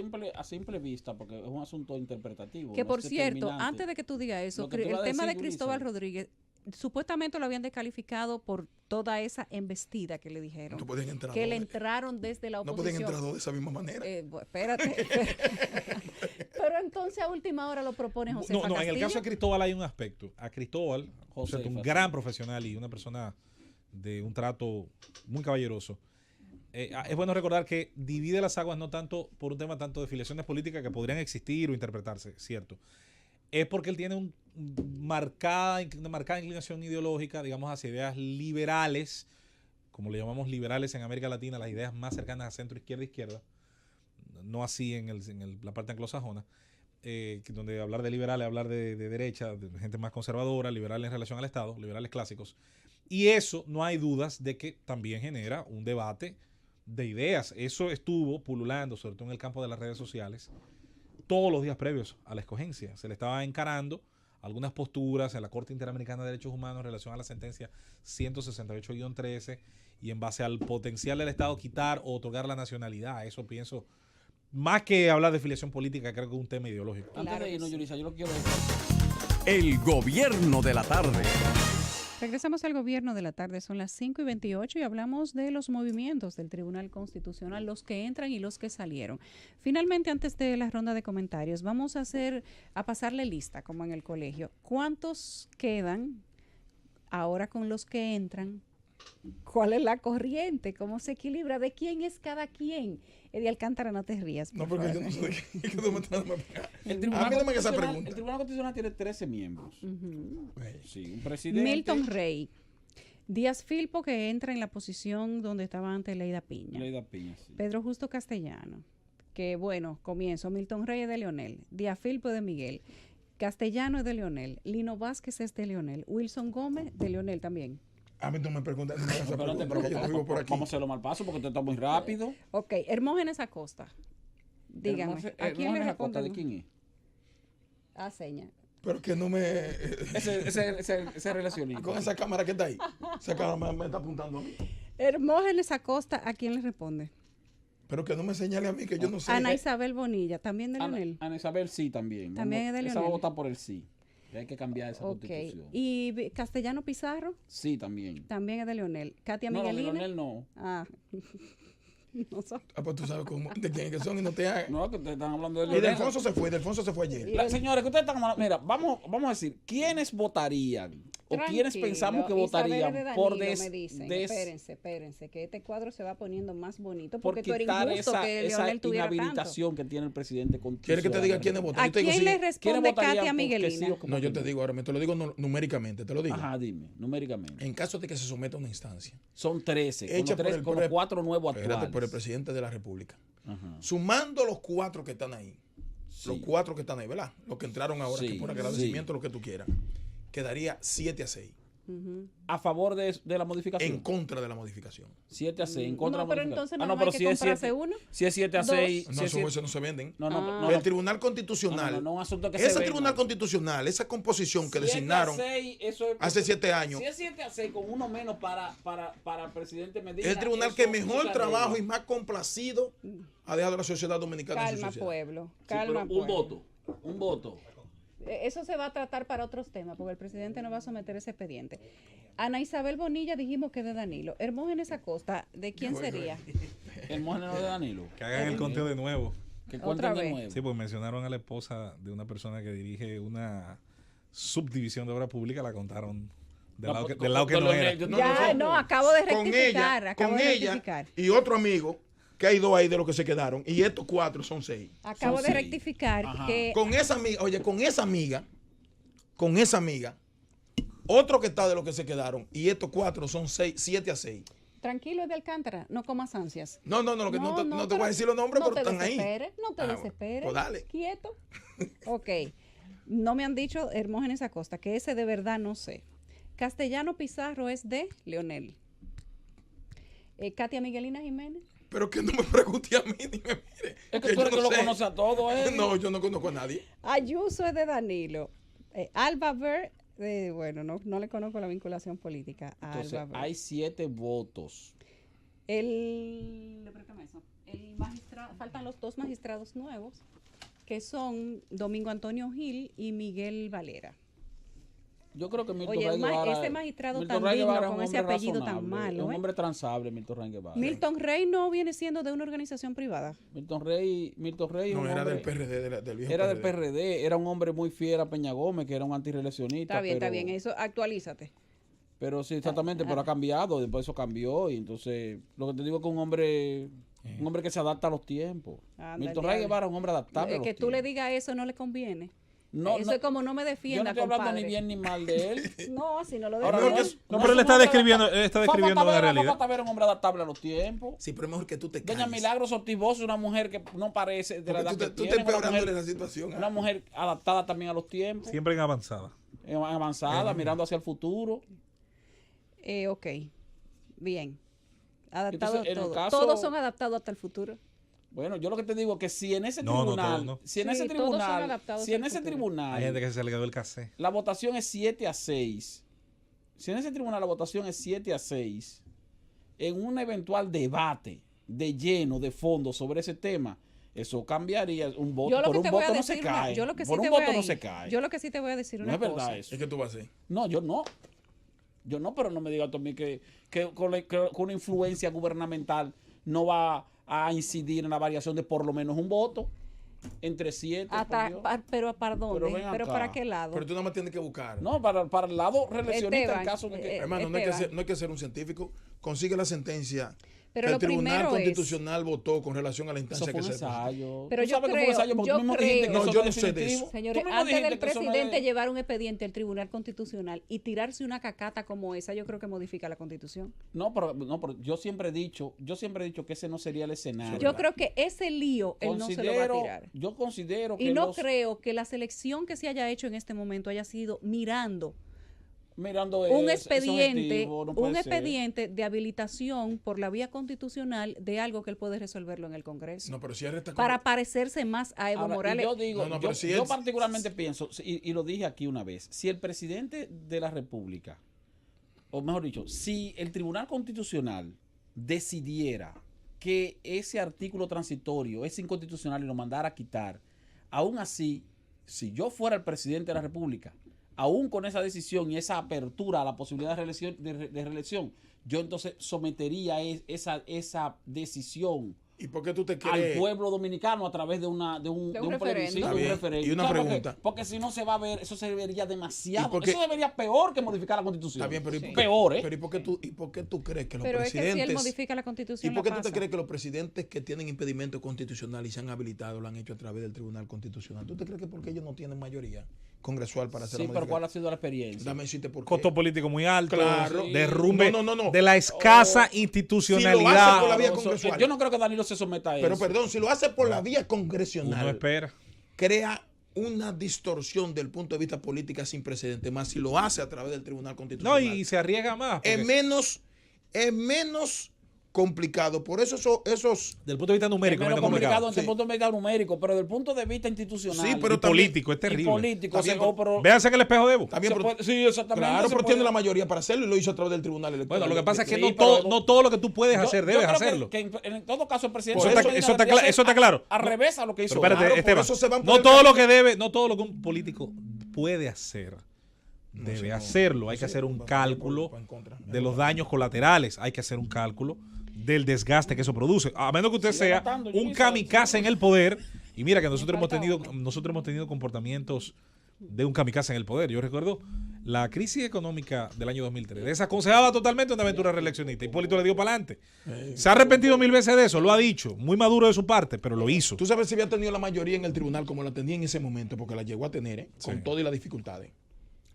simple vista, porque es un asunto interpretativo. Que no por es cierto, determinante. antes de que tú digas eso, Lo que tú el vas a tema de decir, Cristóbal Yulisa. Rodríguez, supuestamente lo habían descalificado por toda esa embestida que le dijeron. No pueden entrar Que dos le de- entraron desde la No oposición. pueden entrar dos de esa misma manera. Espérate. Pero entonces a última hora lo propone José No, en el caso de Cristóbal hay un aspecto. A Cristóbal, Josefa, un sí. gran profesional y una persona de un trato muy caballeroso. Es bueno recordar que divide las aguas no tanto por un tema tanto de filiaciones políticas que podrían existir o interpretarse, cierto. Es porque él tiene una marcada inclinación ideológica, digamos, hacia ideas liberales, como le llamamos liberales en América Latina, las ideas más cercanas a centro, izquierda, no así en la parte anglosajona, donde hablar de liberales, hablar de derecha, de gente más conservadora, liberales en relación al Estado, liberales clásicos. Y eso, no hay dudas de que también genera un debate de ideas. Eso estuvo pululando, sobre todo en el campo de las redes sociales, todos los días previos a la escogencia. Se le estaba encarando algunas posturas en la Corte Interamericana de Derechos Humanos en relación a la sentencia 168-13 y en base al potencial del Estado quitar o otorgar la nacionalidad. Eso pienso, más que hablar de filiación política, creo que es un tema ideológico. Antes Claro de que irnos, sí. Yulisa, yo lo que quiero decir. El gobierno de la tarde. Regresamos al gobierno de la tarde, son las 5:28 y hablamos de los movimientos del Tribunal Constitucional, los que entran y los que salieron. Finalmente, antes de la ronda de comentarios, vamos a pasarle lista, como en el colegio. ¿Cuántos quedan ahora con los que entran? ¿Cuál es la corriente? ¿Cómo se equilibra? ¿De quién es cada quien? Eddie Alcántara, no te rías. No, porque yo no sé qué tú me estás dando. El A mí no me hagas esa pregunta. El Tribunal Constitucional tiene 13 miembros. Güey. Sí, un presidente. Milton Rey. Díaz Filpo, que entra en la posición donde estaba antes Leida Piña. Leida Piña, sí. Pedro Justo Castellano, que bueno, comienzo. Milton Rey es de Leonel. Díaz Filpo es de Miguel. Castellano es de Leonel. Lino Vázquez es de Leonel. Wilson Gómez de Leonel también. A mí tú me preguntas, no me hagas esa Espérate, pregunta, que yo no vivo por aquí. vamos a hacerlo mal paso porque usted está muy rápido. Ok, Hermógenes Acosta. Dígame, ¿a quién le Acosta, ¿de responde? quién es? A seña. Pero que no me... Ese relacionista. Con esa cámara que está ahí. Esa cámara me está apuntando a mí. Hermógenes Acosta, ¿a quién le responde? Pero que no me señale a mí, que yo no sé. Ana Isabel Bonilla, también de Leonel. Ana Isabel sí también. También es de Esa va a Leonel. votar por el sí. Que hay que cambiar esa Ok. constitución. Y Castellano Pizarro, Sí, también. también es de Leonel. Katia No, de Miguelina. Leonel no. Ah. No sé. Ah, pues tú sabes cómo, de quién que son y no te hagas. No, que ustedes están hablando de Y Leonel. Delfonso se fue ayer. Señores, que ustedes están hablando. Mira, vamos a decir, ¿quiénes votarían? ¿O quiénes Tranquilo, pensamos que Isabel votarían de por Danilo, me dicen. Espérense, que este cuadro se va poniendo más bonito por porque tú eres quitar injusto que esa Leonel tuviera tanto. inhabilitación que tiene el presidente con ¿Quieres que te diga quiénes votan? ¿A Yo te digo quién sí. le ¿Quiénes responde votarían Katia por que sí Miguelina? o que No, yo te digo ahora, te lo digo numéricamente, te lo digo. Ajá, dime, numéricamente. En caso de que se someta a una instancia, Son 13, hecha con los 4 nuevos espérate, actuales. por el presidente de la República. Ajá. Sumando los 4 que están ahí, Sí. los 4 que están ahí, ¿verdad? Los que entraron ahora, Sí, que por agradecimiento, lo que tú quieras, quedaría 7-6 A favor de la modificación. en contra de la modificación. 7-6 en contra No, de la pero modificación. entonces Ah, nada más pero hay que si es comprarse 7 uno. Si es 7-6. No, eso no se venden. No, El Tribunal Constitucional, no, un asunto que ese se Tribunal venda. Constitucional, esa composición que designaron 7-6, eso es- hace 7 años, Si es 7-6 con uno menos para el presidente Medina. es el tribunal eso- que eso mejor se trabajo y arregla. más complacido ha dejado la sociedad dominicana en su Calma, sociedad. pueblo. Sí, Calma, pero pueblo. un voto. Eso se va a tratar para otros temas, porque el presidente no va a someter ese expediente. Ana Isabel Bonilla dijimos que es de Danilo. Hermógenes Acosta, ¿de quién sería? El mógeno de Danilo. Que hagan el conteo de nuevo. Que Otra cuenten de vez. nuevo. Sí, pues mencionaron a la esposa de una persona que dirige una subdivisión de obra pública, la contaron del lado que, con- del lado que con no Leonel, era. yo- Ya, no, acabo de Con rectificar. ella, acabo con de ella rectificar. y otro amigo, que hay 2 ahí de los que se quedaron, y estos 4 son 6. Acabo Son de 6. rectificar Ajá. que Con esa amiga, oye, con esa amiga, otro que está de los que se quedaron, y estos 4 son 7-6. tranquilo es de Alcántara, no comas ansias. No, no te voy pero a decir los nombres, no pero te están ahí. desesperes, No te Ah, bueno, desesperes. pues dale. Quieto. Ok. No me han dicho Hermógenes Acosta, que ese de verdad no sé. Castellano Pizarro es de Leonel. Katia Miguelina Jiménez. Pero que no me pregunte a mí ni me mire. Es que tú eres yo que lo sé. conoce a todos, ¿eh? No, yo no conozco a nadie. Ayuso es de Danilo. Alba Ver, bueno, no le conozco la vinculación política a Entonces, Alba Ver. hay 7 votos. El magistrado, faltan los 2 magistrados nuevos, que son Domingo Antonio Gil y Miguel Valera. Yo creo que Milton Oye, Ray Guevara... ese magistrado Milton tan Ray digno Guevara es con un ese hombre apellido tan razonable, malo, Es un ¿eh? hombre transable, Milton Ray Guevara. Milton Rey no viene siendo de una organización privada. Milton Rey es No, un era hombre- del PRD, del viejo Era del PRD, era un hombre muy fiel a Peña Gómez, que era un antirreeleccionista. Está bien, eso, actualízate. Pero sí, exactamente, pero ha cambiado, después eso cambió, y entonces, lo que te digo es que un hombre que se adapta a los tiempos. Ándale, Milton Ray diablo. Guevara es un hombre adaptable a los Que tú le tiempos. digas eso no le conviene. No, Eso es como no me yo no defienda, estoy hablando compadre. ni bien ni mal de él. No, si no lo Ahora, defiende. No, pero él está describiendo una realidad. Fafa Tavera es un hombre adaptable a los tiempos. Sí, pero es mejor que tú te Doña calles. Milagros Ortiz Bosch es una mujer que no parece de la edad Porque que tú te tiene, una empeorando mujer- en la situación. una mujer adaptada también a los tiempos, Siempre en avanzada. avanzada, mirando hacia el futuro. Ok, bien. Adaptado Entonces, en el todo. caso- Todos son adaptados hasta el futuro. Bueno, yo lo que te digo es que si en ese No, no, tribunal, todos no. si en Sí, ese todos son tribunal, adaptados si en al ese futuro. tribunal Hay gente que se le quedó el casé. la votación es 7-6, si en ese tribunal la votación es 7-6, en un eventual debate de lleno, de fondo sobre ese tema, eso cambiaría un voto. Yo lo Por que un te voy a voto no se decir, una- cae. yo lo que sí Por te un voy voto a no ir- se cae. Yo lo que sí te voy a decir No una es verdad cosa. eso. Es que tú vas a hacer. No, yo no. Yo no, pero no me digas tú a mí que con una influencia gubernamental no va a incidir en la variación de por lo menos un voto entre 7. Pero ¿para dónde? ven ¿Pero acá. para qué lado? Pero tú nada más tienes que buscar. No, para el lado reeleccionista, Esteban, en caso de que... Hermano, no hay que ser un científico. Consigue la sentencia Pero que lo el Tribunal primero Constitucional votó con relación a la Eso instancia fue un que se presentó. ensayo. Pero ¿Tú yo sabes que fue un creo- ensayo? Porque yo tú mismo dijiste que creo- No, eso yo es no sé de definitivo. eso. Señores, Tú mismo antes dijiste del que eso no es- presidente llevar un expediente al Tribunal Constitucional y tirarse una cacata como esa, yo creo que modifica la Constitución. No, pero yo siempre he dicho que ese no sería el escenario. Yo creo que ese lío él no se lo va a tirar. Yo considero que Y no creo que la selección que se haya hecho en este momento haya sido mirando mirando un ese expediente, objetivo, no puede ser. de habilitación por la vía constitucional de algo que él puede resolverlo en el Congreso. No, pero si él está Para parecerse más a Evo Ahora, y Morales. yo digo, No, pero si yo él- particularmente pienso, y lo dije aquí una vez, si el presidente de la República, o mejor dicho, si el Tribunal Constitucional decidiera que ese artículo transitorio es inconstitucional y lo mandara a quitar, aún así, si yo fuera el presidente de la República, aún con esa decisión y esa apertura a la posibilidad de reelección, yo entonces sometería esa decisión ¿Y por qué tú te al crees? pueblo dominicano a través de un referéndum. plebiscito, Está de un bien. referéndum. Y una ¿Sabes por qué? pregunta. Porque si no se va a ver, eso se vería demasiado. ¿Y por qué? Eso se vería peor que modificar la Constitución. Está bien, pero ¿y por qué- peor, ¿eh? Pero ¿y por qué tú crees que los Pero es que si presidentes... él modifica la ¿Y Constitución, por qué la tú te pasa. crees que los presidentes que tienen impedimento constitucional y se han habilitado lo han hecho a través del Tribunal Constitucional? ¿Tú te crees que porque ellos no tienen mayoría congresual para hacer Sí, la pero ¿cuál ha modificación? sido la experiencia? Dame decirte por qué. Costo político muy alto, Claro. derrumbe No. de la escasa Si lo hace institucionalidad. por la vía Eso- congresual. yo no creo que Danilo se someta a eso. Pero perdón, si lo hace por la vía Uno congresional, espera. crea una distorsión del punto de vista política sin precedente. Más si lo hace a través del Tribunal No, Constitucional. y se arriesga más. es porque menos complicado. Por eso esos del punto de vista Es numérico, menos es complicado complicado. desde el punto de vista numérico, pero desde el punto de vista institucional Sí, pero Y también- político, es y terrible. político, Está bien, pero Véanse en el espejo de Evo. Está bien, se pero- puede- sí, exactamente. claro, se pero puede- tiene la mayoría para hacerlo y lo hizo a través del Tribunal Electoral. Bueno, lo que pasa es que Sí, no, pero no todo lo que tú puedes Yo- hacer yo debes creo hacerlo. Que en todo caso el presidente Por Eso está- eso eso está debería cla- eso está hacer claro. a revés a lo que hizo. Pero espérate, Claro, por Esteban, eso se van por no el todo camino. lo que debe, no todo lo que un político puede hacer debe sí, no. hacerlo. Hay que Sí, hacer un va cálculo en contra. de los daños colaterales. Hay que hacer un cálculo del desgaste que eso produce. A menos que usted Sigue sea anotando, un Luis, kamikaze en el poder. Y mira que nosotros falta hemos tenido comportamientos de un kamikaze en el poder. Yo recuerdo la crisis económica del año 2003. Desaconsejaba totalmente una aventura reeleccionista. Hipólito le dio para adelante. Se ha arrepentido 1000 veces de eso, lo ha dicho. Muy maduro de su parte, pero lo hizo. Tú sabes si había tenido la mayoría en el tribunal como la tenía en ese momento, porque la llegó a tener, con todas las dificultades.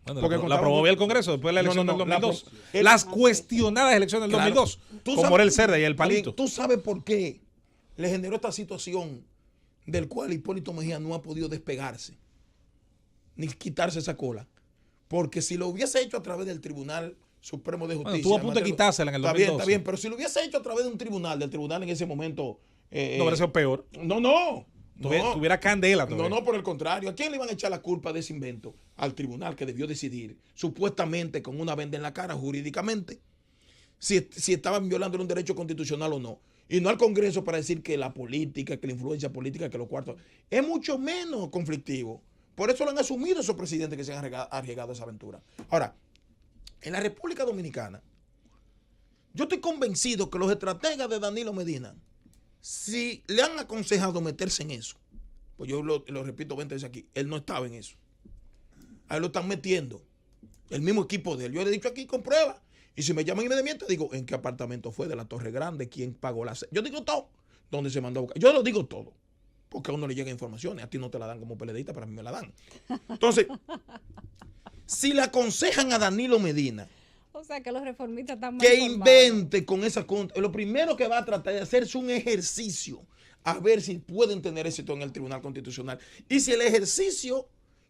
Bueno, Porque la contaban aprobó con- bien el Congreso después de la elección No, del la 2002. pro- Las cuestionadas elecciones del Claro. 2002. Tú Con sabes- Morel Cerda y el Está bien, palito. Tú sabes por qué le generó esta situación del cual Hipólito Mejía no ha podido despegarse, ni quitarse esa cola. Porque si lo hubiese hecho a través del Tribunal Supremo de Justicia. estuvo a punto de quitársela en el Está bien, 2012. está bien, pero si lo hubiese hecho a través de un tribunal, del tribunal en ese momento. No hubiera sido peor. No. Tuviera candela todavía. No, por el contrario. ¿A quién le iban a echar la culpa de ese invento? Al tribunal que debió decidir, supuestamente con una venda en la cara jurídicamente, si estaban violando un derecho constitucional o no. Y no al Congreso para decir que la política, que la influencia política, que los cuartos. Es mucho menos conflictivo. Por eso lo han asumido esos presidentes que se han arriesgado a esa aventura. Ahora, en la República Dominicana, yo estoy convencido que los estrategas de Danilo Medina, si le han aconsejado meterse en eso, pues yo lo repito 20 veces aquí, él no estaba en eso. A él lo están metiendo. El mismo equipo de él. Yo le he dicho aquí con pruebas. Y si me llaman y me desmienten, digo, ¿en qué apartamento fue? De la Torre Grande, ¿quién pagó la... Yo digo todo. ¿Dónde se mandó a buscar? Yo lo digo todo. Porque a uno le llegan informaciones. A ti no te la dan como PLDista, pero a mí me la dan. Entonces, si le aconsejan a Danilo Medina O sea, que los reformistas están mal que informados. invente con esa contra, lo primero que va a tratar de hacer es un ejercicio a ver si pueden tener éxito en el Tribunal Constitucional. Y si el ejercicio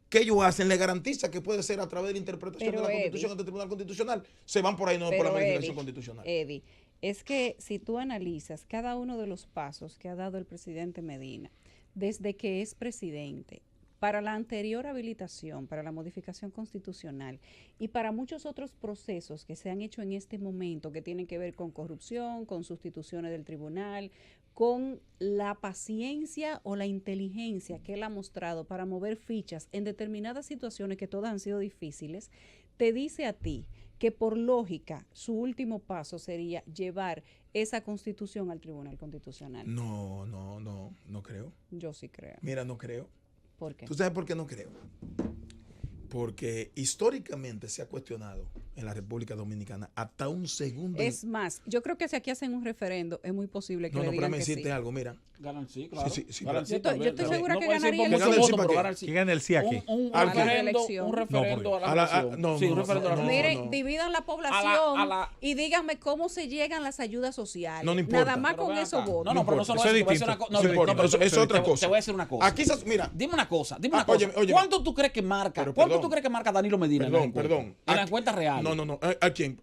que ellos hacen le garantiza que puede ser a través de la interpretación Pero, de la Eddie, Constitución ante el Tribunal Constitucional, se van por ahí, no por la Pero, modificación constitucional. Eddie, es que si tú analizas cada uno de los pasos que ha dado el presidente Medina desde que es presidente, para la anterior habilitación, para la modificación constitucional y para muchos otros procesos que se han hecho en este momento que tienen que ver con corrupción, con sustituciones del tribunal, con la paciencia o la inteligencia que él ha mostrado para mover fichas en determinadas situaciones que todas han sido difíciles, te dice a ti que por lógica su último paso sería llevar esa constitución al Tribunal Constitucional. No creo. Yo sí creo. Mira, no creo. ¿Por qué? ¿Tú sabes por qué no creo? Porque históricamente se ha cuestionado en la República Dominicana hasta un segundo. Es más, yo creo que si aquí hacen un referendo, es muy posible que no, le pero digan me que decirte sí. algo, mira. Ganan sí, claro. Sí, sí, Ganan pero- sí, Yo estoy también. segura que puede decir ganaría por el mucho sí. voto, ¿Para pero qué? ganan sí. ¿Quién gana el sí aquí? Un ¿Al la qué? reelección. referendo a la A la- a- relación. no, Sí, no, un referendo a la no, relación. Miren, no. dividan la población A la- y díganme cómo se llegan las ayudas sociales. No, no importa. Nada más Pero con ven eso acá. voto. No, pero no importa. solo Eso es eso. Te voy a decir distinto. una cosa. No importa, pero eso es otra cosa. Te voy a decir una cosa. Aquí, mira. Dime una cosa. óyeme. ¿Cuánto tú crees que marca? Pero, ¿Cuánto perdón. tú crees que marca Danilo Medina en la encuesta? Perdón. En la Aquí- encuesta real. No. ¿A quién?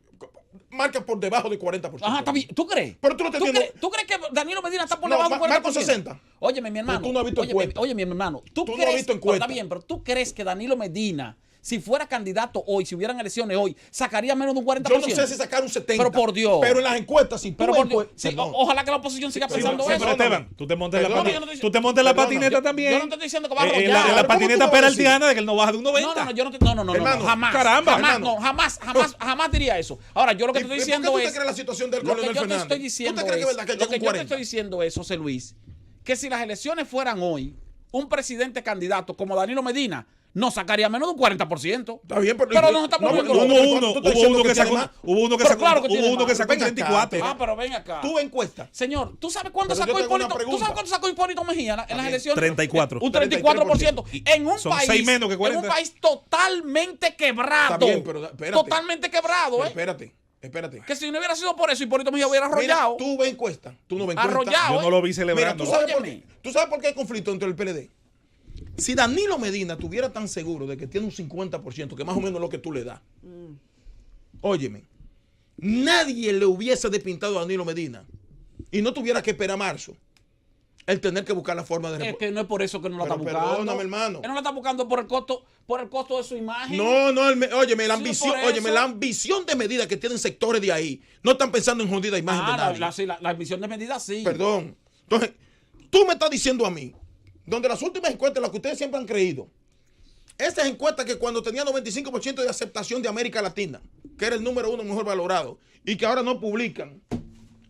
Marca por debajo del 40%. Ajá, está bien. ¿Tú crees? Pero tú no te entiendes. ¿Tú crees que Danilo Medina está por No, debajo del 40%? Marco 60. Óyeme, mi hermano. Pero tú no has visto encuesta. Oye, mi hermano. ¿Tú no has crees, visto pero encuesta. está bien, pero tú crees que Danilo Medina, si fuera candidato hoy, si hubieran elecciones hoy, sacaría menos de un 40%? Yo no sé si sacar un 70. Pero por Dios. Pero en las encuestas, si tú Pero ves por Dios, encuestas- sí, Perdón. ojalá que la oposición siga Sí, pensando pero- eso. Pero Perdóname. Esteban, tú te montas en la Perdóname. patineta. Tú te montas en la Perdóname. patineta también. Yo no te estoy diciendo que va a En arrollar. la Pero ¿cómo tú patineta vas a decir? peraltiana de que él no baja de un 90. No, yo no, Hermano, jamás. caramba, jamás, hermano. no, jamás diría eso. Ahora, yo lo que te estoy ¿Y diciendo ¿Por qué tú es. te crees la situación del Lo que Colonel yo te Fernández? estoy diciendo ¿Tú te crees que es. es verdad que Lo llega que un yo te 40? estoy diciendo es, José Luis, que si las elecciones fueran hoy, un presidente candidato como Danilo Medina no sacaría menos de un 40%. Está bien, pero no estamos viendo. pero- Hubo ¿cuánto uno, tú estás hubo diciendo uno que tiene sacó, más? hubo uno que Pero sacó, claro que tiene hubo uno que más. sacó Ven acá, 34. Ah, pero ven acá. Tú encuesta. Señor, ¿tú sabes cuánto Pero yo sacó te hago una Hipólito? ¿Tú pregunta. sabes cuánto sacó Hipólito Mejía en las bien. elecciones? 34. Un 34%. En un Son país. 6 menos que En 40. un país totalmente quebrado. Está bien, pero espérate. Totalmente quebrado, Pero ¿eh? espérate. Que si no hubiera sido por eso, Hipólito Mejía hubiera Mira, arrollado. tú ves encuesta. Tú no ves encuesta. Arrollado. Yo no lo vi Mira, celebrando. ¿tú sabes, Óyeme. ¿tú sabes por qué hay conflicto entre el PLD? Si Danilo Medina estuviera tan seguro de que tiene un 50%, que más o menos es lo que tú le das, óyeme, nadie le hubiese despintado a Danilo Medina y no tuviera que esperar a marzo el tener que buscar la forma de Es que no es por eso que no la Pero está buscando. perdóname, hermano. Él no la está buscando por el costo de su imagen. No, óyeme, la Sí, ambición, por eso. óyeme, la ambición de medida que tienen sectores de ahí, no están pensando en jodida imagen de nadie. La admisión de medidas sí. Perdón. Entonces, tú me estás diciendo a mí, donde las últimas encuestas, las que ustedes siempre han creído, esas encuestas que cuando tenía 95% de aceptación de América Latina, que era el número uno mejor valorado, y que ahora no publican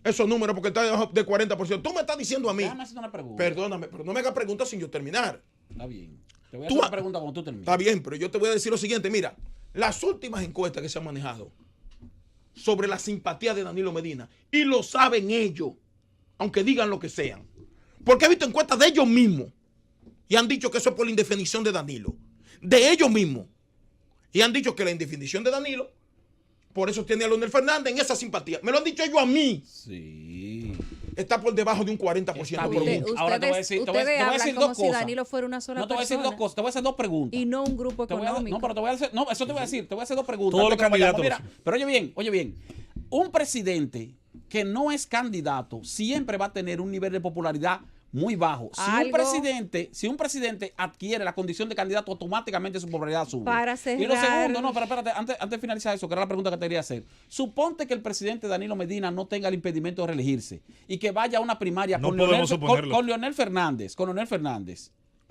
esos números porque está debajo de 40%, tú me estás diciendo a mí, Déjame hacerte una pregunta. perdóname, pero no me hagas preguntas sin yo terminar. Está bien. Te voy a Tú hacer una ha- pregunta cuando tú termines. Está bien, pero yo te voy a decir lo siguiente, mira, las últimas encuestas que se han manejado sobre la simpatía de Danilo Medina, y lo saben ellos, aunque digan lo que sean, porque he visto encuestas de ellos mismos y han dicho que eso es por la indefinición de Danilo, de ellos mismos, y han dicho que la indefinición de Danilo, por eso tiene a Leonel Fernández en esa simpatía. Me lo han dicho ellos a mí, Sí. está por debajo de un 40% Está por bien. mucho. Ahora te voy a decir- te voy a- ustedes te voy a hablan decir como dos si cosas. Danilo fuera una sola No te voy a decir persona dos cosas, te voy a hacer dos preguntas. y no un grupo Te voy a- económico. no, pero te voy a hacer, no, eso te voy a decir, te voy a hacer dos preguntas. Todos antes los que nos vayamos. candidatos. Mira, pero oye bien, un presidente que no es candidato siempre va a tener un nivel de popularidad muy bajo. Si un presidente adquiere la condición de candidato, automáticamente su popularidad sube. Para Y lo cerrar- segundo, no, pero espérate, antes de finalizar eso, que era la pregunta que te quería hacer. Suponte que el presidente Danilo Medina no tenga el impedimento de reelegirse y que vaya a una primaria No con podemos suponerlo. con Leonel Fernández.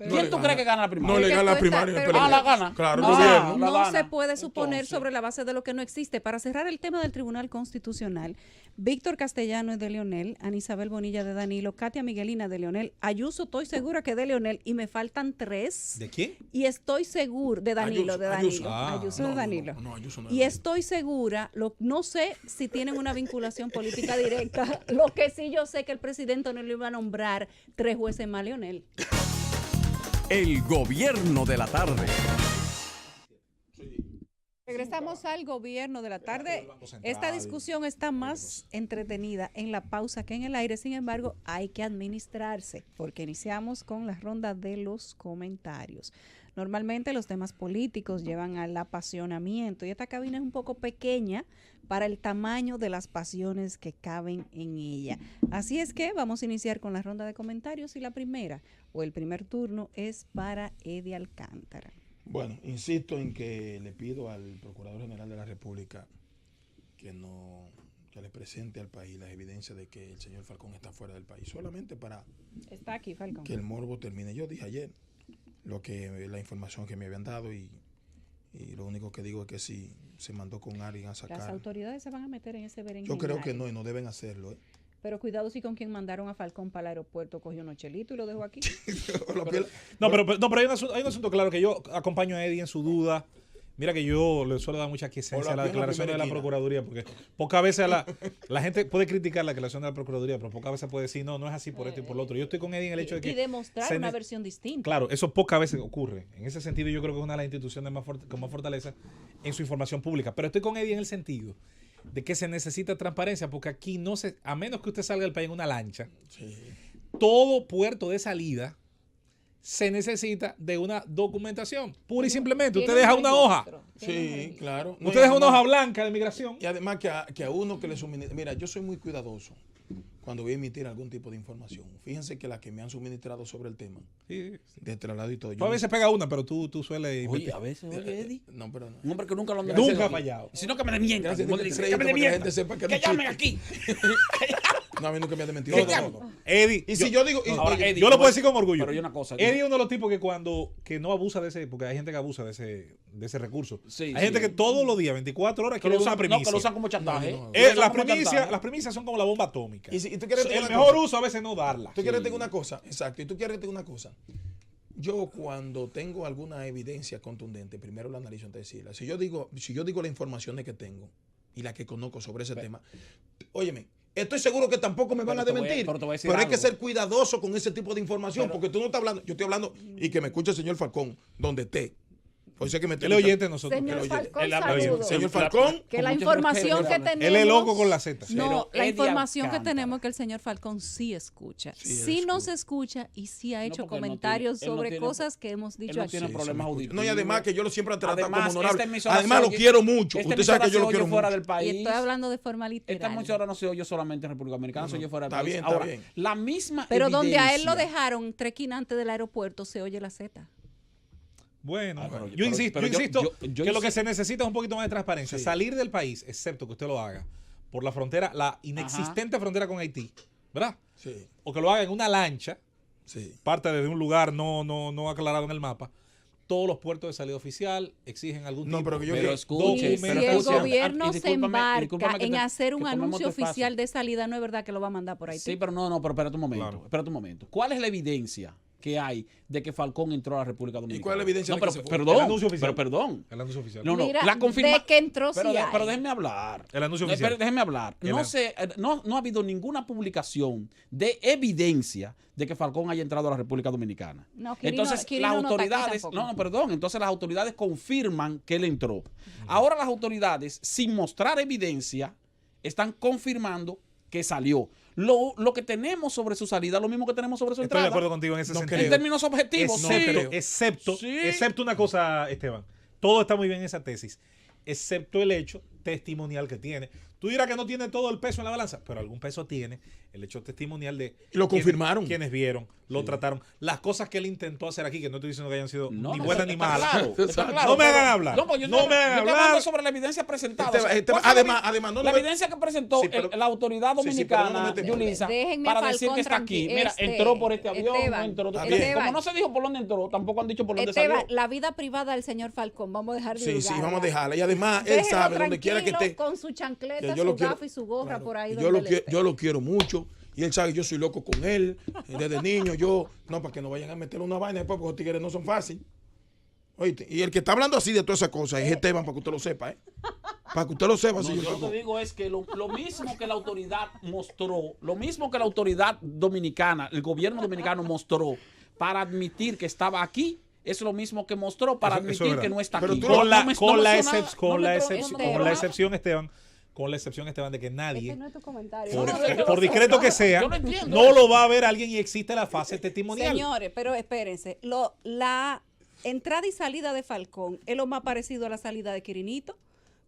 No ¿Quién le tú gana. crees que gana la primaria? No le Porque gana la tú estás- primaria. pero- pero- Ah, la gana. Claro, No, el gobierno. la no gana. se puede suponer Entonces- sobre la base de lo que no existe. Para cerrar el tema del Tribunal Constitucional, Víctor Castellano es de Leonel, Ana Isabel Bonilla de Danilo, Katia Miguelina de Leonel, Ayuso estoy segura que de Leonel y me faltan 3. ¿De quién? Y estoy seguro de Danilo, Ayuso, de Danilo, Ayuso. Ayuso de Danilo. No, Ayuso no. Y estoy segura, no sé si tienen una vinculación política directa, lo que sí yo sé que el presidente no le iba a nombrar 3 jueces más a Leonel. El gobierno de la tarde. Regresamos al gobierno de la tarde. Esta discusión está más entretenida en la pausa que en el aire. Sin embargo, hay que administrarse porque iniciamos con la ronda de los comentarios. Normalmente los temas políticos llevan al apasionamiento y esta cabina es un poco pequeña para el tamaño de las pasiones que caben en ella. Así es que vamos a iniciar con la ronda de comentarios y la primera o el primer turno es para Eddie Alcántara. Bueno, insisto en que le pido al Procurador General de la República que le presente al país las evidencias de que el señor Falcón está fuera del país, solamente para Está aquí, Falcón. que el morbo termine. Yo dije ayer la información que me habían dado y Y lo único que digo es que si se mandó con alguien a Las sacar. autoridades se van a meter en ese berenjenal. Yo creo que no, y no deben hacerlo. Pero cuidado si con quien mandaron a Falcón para el aeropuerto cogió unos chelitos y lo dejó aquí. No, pero hay un asunto claro que yo acompaño a Eddie en su duda. Mira que yo le suelo dar mucha quiesencia a la declaración de la Procuraduría, porque pocas veces la gente puede criticar la declaración de la Procuraduría, pero pocas veces puede decir, no es así por esto y por lo otro. Yo estoy con Eddie en el hecho de que... Y demostrar una versión distinta. Claro, eso pocas veces ocurre. En ese sentido yo creo que es una de las instituciones con más fortaleza en su información pública. Pero estoy con Eddie en el sentido de que se necesita transparencia, porque aquí no se... A menos que usted salga del país en una lancha, todo puerto de salida se necesita de una documentación, pura y simplemente. Usted deja una hoja. Sí, claro. Usted deja una hoja blanca de migración. Y además que a uno que le suministra... Mira, yo soy muy cuidadoso cuando voy a emitir algún tipo de información. Fíjense que la que me han suministrado sobre el tema, de traslado y todo. Tú a veces pega una, pero tú sueles... Oye, a veces, Eddie. No, pero no. Un hombre que nunca lo han Nunca ha fallado. Sino que me desmientan. Gracias, Como que le dicen, crédito que me para que la desmientan. gente sepa que no Que es llamen chiste. aquí. No, a mí nunca me ha desmentido. ¿Qué Eddie, Y si yo digo... Ahora, oye, Eddie, yo lo puedo decir con orgullo. Pero hay una cosa. Eddie es uno de los tipos que no abusa de ese, porque hay gente que abusa de ese recurso. Sí, hay sí. gente que todos los días, 24 horas, que quiere lo una usan, primicia. no, que lo usan como chantaje. No, no. Las primicias son como la bomba atómica. y tú quieres El mejor uso a veces no darla. Tú quieres que te diga una cosa, exacto, y tú quieres que te diga una cosa. Yo cuando tengo alguna evidencia contundente, primero la analizo antes de decirla. Si yo digo la información que tengo y la que conozco sobre ese tema, óyeme, estoy seguro que tampoco me van a desmentir. Pero hay que ser cuidadoso con ese tipo de información, porque tú no estás hablando, yo estoy hablando, y que me escuche el señor Falcón, donde esté. Hoy sé que me Él es oyente de nosotros. Señor Él Falcón, oye. saludos. Señor Falcón, Que la información que tenemos... Él es loco con la Z. No, Pero la Eddie información que Alcántara. tenemos es que el señor Falcón sí escucha. Sí, él Sí nos escucha y sí ha hecho porque él no comentarios tiene- él no sobre tiene- cosas que hemos Él dicho no aquí. tiene problemas auditivos. no, y además que yo lo siempre he tratado como Además, honorable. esta emisora Además se lo oye- quiero mucho. esta Usted sabe que emisora yo lo se oye quiero fuera mucho. del país. Y estoy hablando de forma Esta literal. emisora no se oye solamente en República Dominicana, se oye fuera del Está país. bien, está Ahora, bien. la misma Pero donde a él lo evidencia- dejaron, 3 esquinas antes del aeropuerto, se oye la Z. Bueno, pero- yo pero- insisto, pero yo insisto yo que lo que insisto- se necesita es un poquito más de transparencia. Sí. Salir del país, excepto que usted lo haga por la frontera, la inexistente frontera con Haití, ¿verdad? Sí, O que lo haga en una lancha, sí. parte desde un lugar no aclarado en el mapa. Todos los puertos de salida oficial exigen algún No, tipo pero que yo de Pero escuche, Y si pero el escuche, gobierno y se discúlpame embarca que en te- hacer un que tomemos anuncio tu espacio. oficial de salida, no es verdad que lo va a mandar por Haití. Sí, pero no, espérate un momento. Claro. Espérate un momento. ¿Cuál es la evidencia que hay de que Falcón entró a la República Dominicana? ¿Y cuál es la evidencia No, de pero que se fue? perdón, El anuncio oficial. pero perdón. El anuncio oficial. No, Mira, la confirma. de que entró sí hay. Pero déjeme hablar. El anuncio No, oficial. déjeme hablar. El No, an- no ha habido ninguna publicación de evidencia de que Falcón haya entrado a la República Dominicana. No, Quirino- Entonces, Quirino las no está aquí autoridades, tampoco. perdón, entonces las autoridades confirman que él entró. Ahora las autoridades, sin mostrar evidencia, están confirmando que salió. Lo que tenemos sobre su salida, lo mismo que tenemos sobre su Estoy entrada. de acuerdo contigo en ese No sentido. En términos objetivos, Excepto, Sí. excepto una cosa, Esteban. Todo está muy bien en esa tesis. Excepto el hecho testimonial que tiene. Tú dirás que no tiene todo el peso en la balanza, pero algún peso tiene el hecho testimonial de... Y lo confirmaron. Quienes vieron, lo trataron. Las cosas que él intentó hacer aquí, que no estoy diciendo que hayan sido No, ni no, buenas está ni malas. claro, está claro, No me pero- hagan hablar. No, pues yo No me hagan yo estoy hablar. hablando sobre la evidencia presentada. Esteban, O sea, Esteban, ¿cuál fue la además, no la le- evidencia que presentó Sí, pero- la autoridad sí, sí, pero no dominicana, me te- Yulisa, Déjenme para Falcón decir que está aquí. tranqui- Mira, entró por este avión, Esteban, no entró. Está Como bien. no se dijo por dónde entró, tampoco han dicho por dónde Esteban, salió. la vida privada del señor Falcón, vamos a dejar de Sí, sí, vamos a dejarla. Y además, él Déjelo sabe, donde quiera que tranquilo, esté. con su chancleta, que su lo quiero- gafa y su gorra claro, por ahí y donde él esté. yo lo quiero mucho. Y él sabe que yo soy loco con él. Desde niño no, para que no vayan a meter una vaina después, porque los tigres no son fáciles. Oíste, y el que está hablando así de todas esas cosas es Esteban, para que usted lo sepa, ¿eh? Para que usted lo sepa, No, señor yo lo Falcón. que digo es que lo mismo que la autoridad mostró, lo mismo que la autoridad dominicana, el gobierno dominicano mostró para admitir que estaba aquí, es lo mismo que mostró para Eso es admitir verdad. que no está Pero aquí. tú Con la, No me- con no la mencionó nada, excep- con no la me excep- mencionó con la nada. excepción, Esteban, con la excepción, Esteban, de que nadie, Este no es tu comentario. por, No, no, por discreto que sea, Yo lo entiendo. no lo va a ver alguien y existe la fase testimonial. Señores, pero espérense. La entrada y salida de Falcón es lo más parecido a la salida de Quirinito,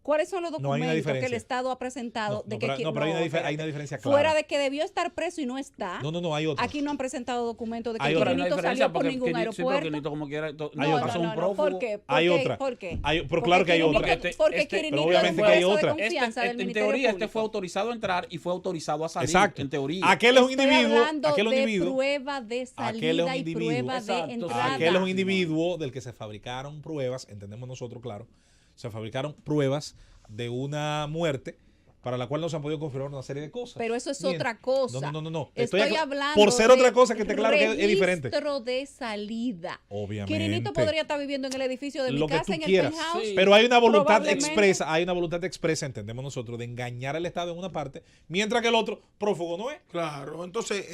¿Cuáles son los No, hay una documentos que el diferencia. Estado ha presentado? Pero hay espérate. una diferencia clara. Fuera de que debió estar preso y no está. No, hay otra. Aquí no han presentado documentos de que Hay otra. Quirinito salió por ningún aeropuerto. como quiera, Hay No, otra. no, un no, no. prófugo. ¿Por qué? Hay ¿Por qué? otra. ¿Por qué? Pero claro que hay Quirinito- otra. Porque Quirinito pero obviamente es que hay un otra. preso de confianza del En Ministerio teoría, Público. fue autorizado a entrar y fue autorizado a salir. Exacto. En teoría. Aquel es un Estoy individuo. hablando Aquel es un de individuo. prueba de Aquel es un salida y individuo. prueba Exacto. de entrada. Aquel es un individuo del que se fabricaron pruebas, entendemos nosotros, claro, se fabricaron pruebas de una muerte para la cual no se han podido confirmar una serie de cosas. Pero eso es Bien. otra cosa. No. Estoy hablando por ser de otra cosa que esté claro que es diferente. registro de salida. Obviamente. Quirinito podría estar viviendo en el edificio de mi Lo que casa, tú en quieras. el penthouse. Sí. Pero hay una voluntad Probablemente. expresa, entendemos nosotros, de engañar al Estado en una parte, mientras que el otro prófugo no es. Claro, entonces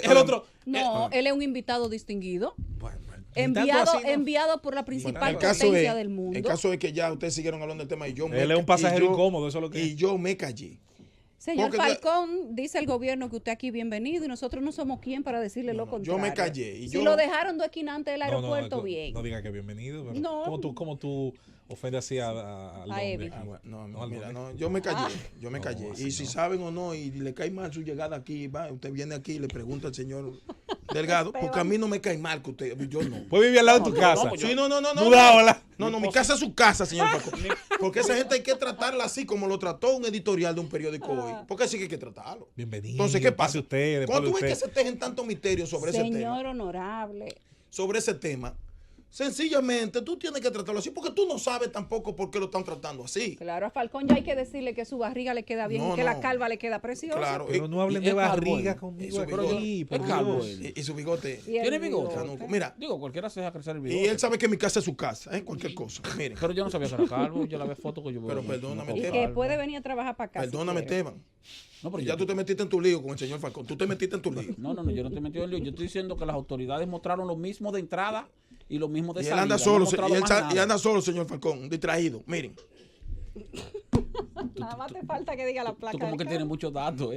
El otro. No, él es un invitado distinguido. Bueno, Enviado, tanto así, ¿no? enviado por la Bueno, principal potencia del mundo. el caso es que ya ustedes siguieron hablando del tema y yo Él es un pasajero incómodo, eso es lo que y yo me callé. Señor porque Falcón, dice el gobierno que usted aquí bienvenido y nosotros no somos quien para decirle lo yo contrario. me callé y si yo lo dejaron de esquinante del aeropuerto, no, bien. No diga que bienvenido. Pero No. ¿Cómo tú ofendes así al don Evi. de aquí? No, No, al mira, don de- no, yo me callé, yo me No, callé. así Y si no. saben o no, y le cae mal su llegada aquí, va, usted viene aquí y le pregunta al señor Delgado, porque a mí no me cae mal que usted, yo no. Puede vivir al lado de tu casa. pues Sí, no. Dudado, ¿verdad? No, mi casa es su casa, señor Falcón. Porque esa gente hay que tratarla así como lo trató un editorial de un periódico hoy. Porque así que hay que tratarlo. Bienvenido. Entonces, ¿qué pase pasa? usted, después Cuando de tú ves que usted. se tejen tantos misterios sobre ese tema, Señor honorable. sencillamente tú tienes que tratarlo así, porque tú no sabes tampoco por qué lo están tratando así. Claro, a Falcón ya hay que decirle que su barriga le queda bien No, y que no. la calva le queda preciosa. Claro, Pero no hablen y de es calvo barriga él. conmigo Eso, aquí. es por calvo Dios. él. y su bigote. Y el ¿Tiene bigote? Canuco. Mira, Digo, cualquiera se deja crecer el y bigote. él sabe que mi casa es su casa, cualquier cosa. Miren, Pero yo no sabía que era calvo. Yo la veo fotos que yo veo. Pero perdóname, Y Esteban. que puede venir a trabajar para acá. perdóname, si quiere. Esteban. No, pero Ya yo- tú te metiste en tu lío con el señor Falcón. Tú te metiste en tu lío. No, yo no te he metido en lío. Yo estoy diciendo que las autoridades mostraron lo mismo de entrada y lo mismo de Y él salida. anda No han solo, mostrado más y nada. anda solo, señor Falcón, distraído. Miren, Nada más te falta que diga la placa. Tú como del que carro. tienes muchos datos.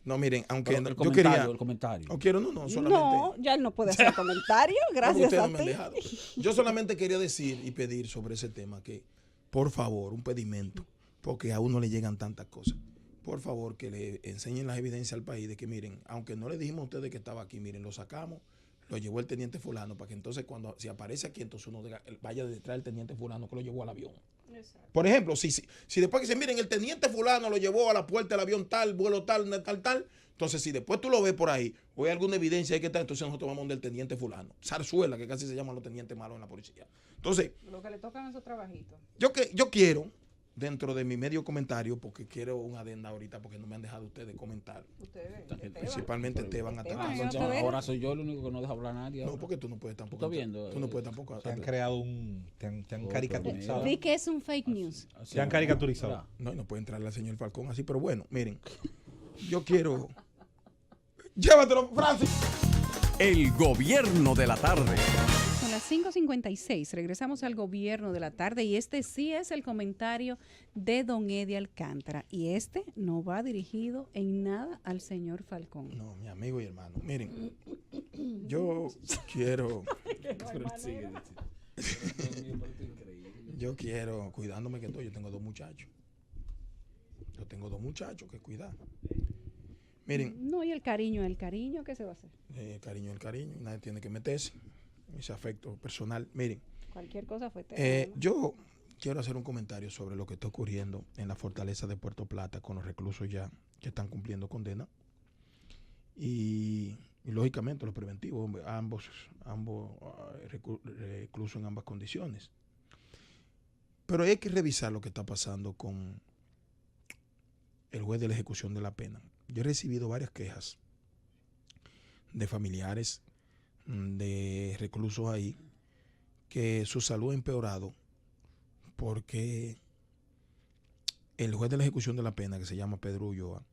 no, miren, aunque Pero el yo comentario, quería. el comentario. No quiero, no, solamente. No, ya él no puede hacer comentario. No, Gracias ustedes a no me han ti. dejado. Yo solamente quería decir y pedir sobre ese tema que, por favor, un pedimento, porque a uno le llegan tantas cosas. Por favor, que le enseñen las evidencias al país de que, miren, aunque no le dijimos a ustedes que estaba aquí, miren, lo sacamos, lo llevó el teniente fulano, para que entonces cuando si aparece aquí, entonces uno vaya detrás del teniente fulano que lo llevó al avión. Por ejemplo, si después que se miren, el teniente fulano lo llevó a la puerta del avión tal, vuelo tal, tal, entonces si después tú lo ves por ahí, o hay alguna evidencia ahí que está, entonces nosotros vamos del teniente fulano. Zarzuela, que casi se llaman los tenientes malos en la policía. Entonces, Lo que le tocan esos trabajitos. yo quiero, dentro de mi medio comentario, porque quiero una adenda ahorita, porque no me han dejado ustedes comentar, principalmente Esteban Esteban, Ataque. yo no te veo. Ahora soy yo el único que no deja hablar a nadie. No, ahora. porque tú no puedes tampoco. Tú estás viendo, Tú no puedes tampoco. Te han creado te han caricaturizado. Di que es un fake news. Así Te han no, caricaturizado. mira. No, y no puede entrar la señor Falcón así, pero bueno, miren, yo quiero. Llévatelo, Francis. El gobierno de la tarde. Son las 5:56. Regresamos al gobierno de la tarde y este sí es el comentario de don Eddie Alcántara. Y este no va dirigido en nada al señor Falcón. No, mi amigo y hermano, miren, yo quiero, cuidándome que estoy, yo tengo dos muchachos. Yo tengo dos muchachos que cuidar. Miren, No, y el cariño, ¿qué se va a hacer? el cariño, nadie tiene que meterse. Ese afecto personal. Miren, Cualquier cosa fue eterno, ¿no? yo quiero hacer un comentario sobre lo que está ocurriendo en la fortaleza de Puerto Plata con los reclusos ya que están cumpliendo condena. Y lógicamente los preventivos, ambos reclusos en ambas condiciones. Pero hay que revisar lo que está pasando con el juez de la ejecución de la pena. Yo he recibido varias quejas de familiares de reclusos ahí que su salud ha empeorado porque el juez de la ejecución de la pena, que se llama Pedro Ulloa,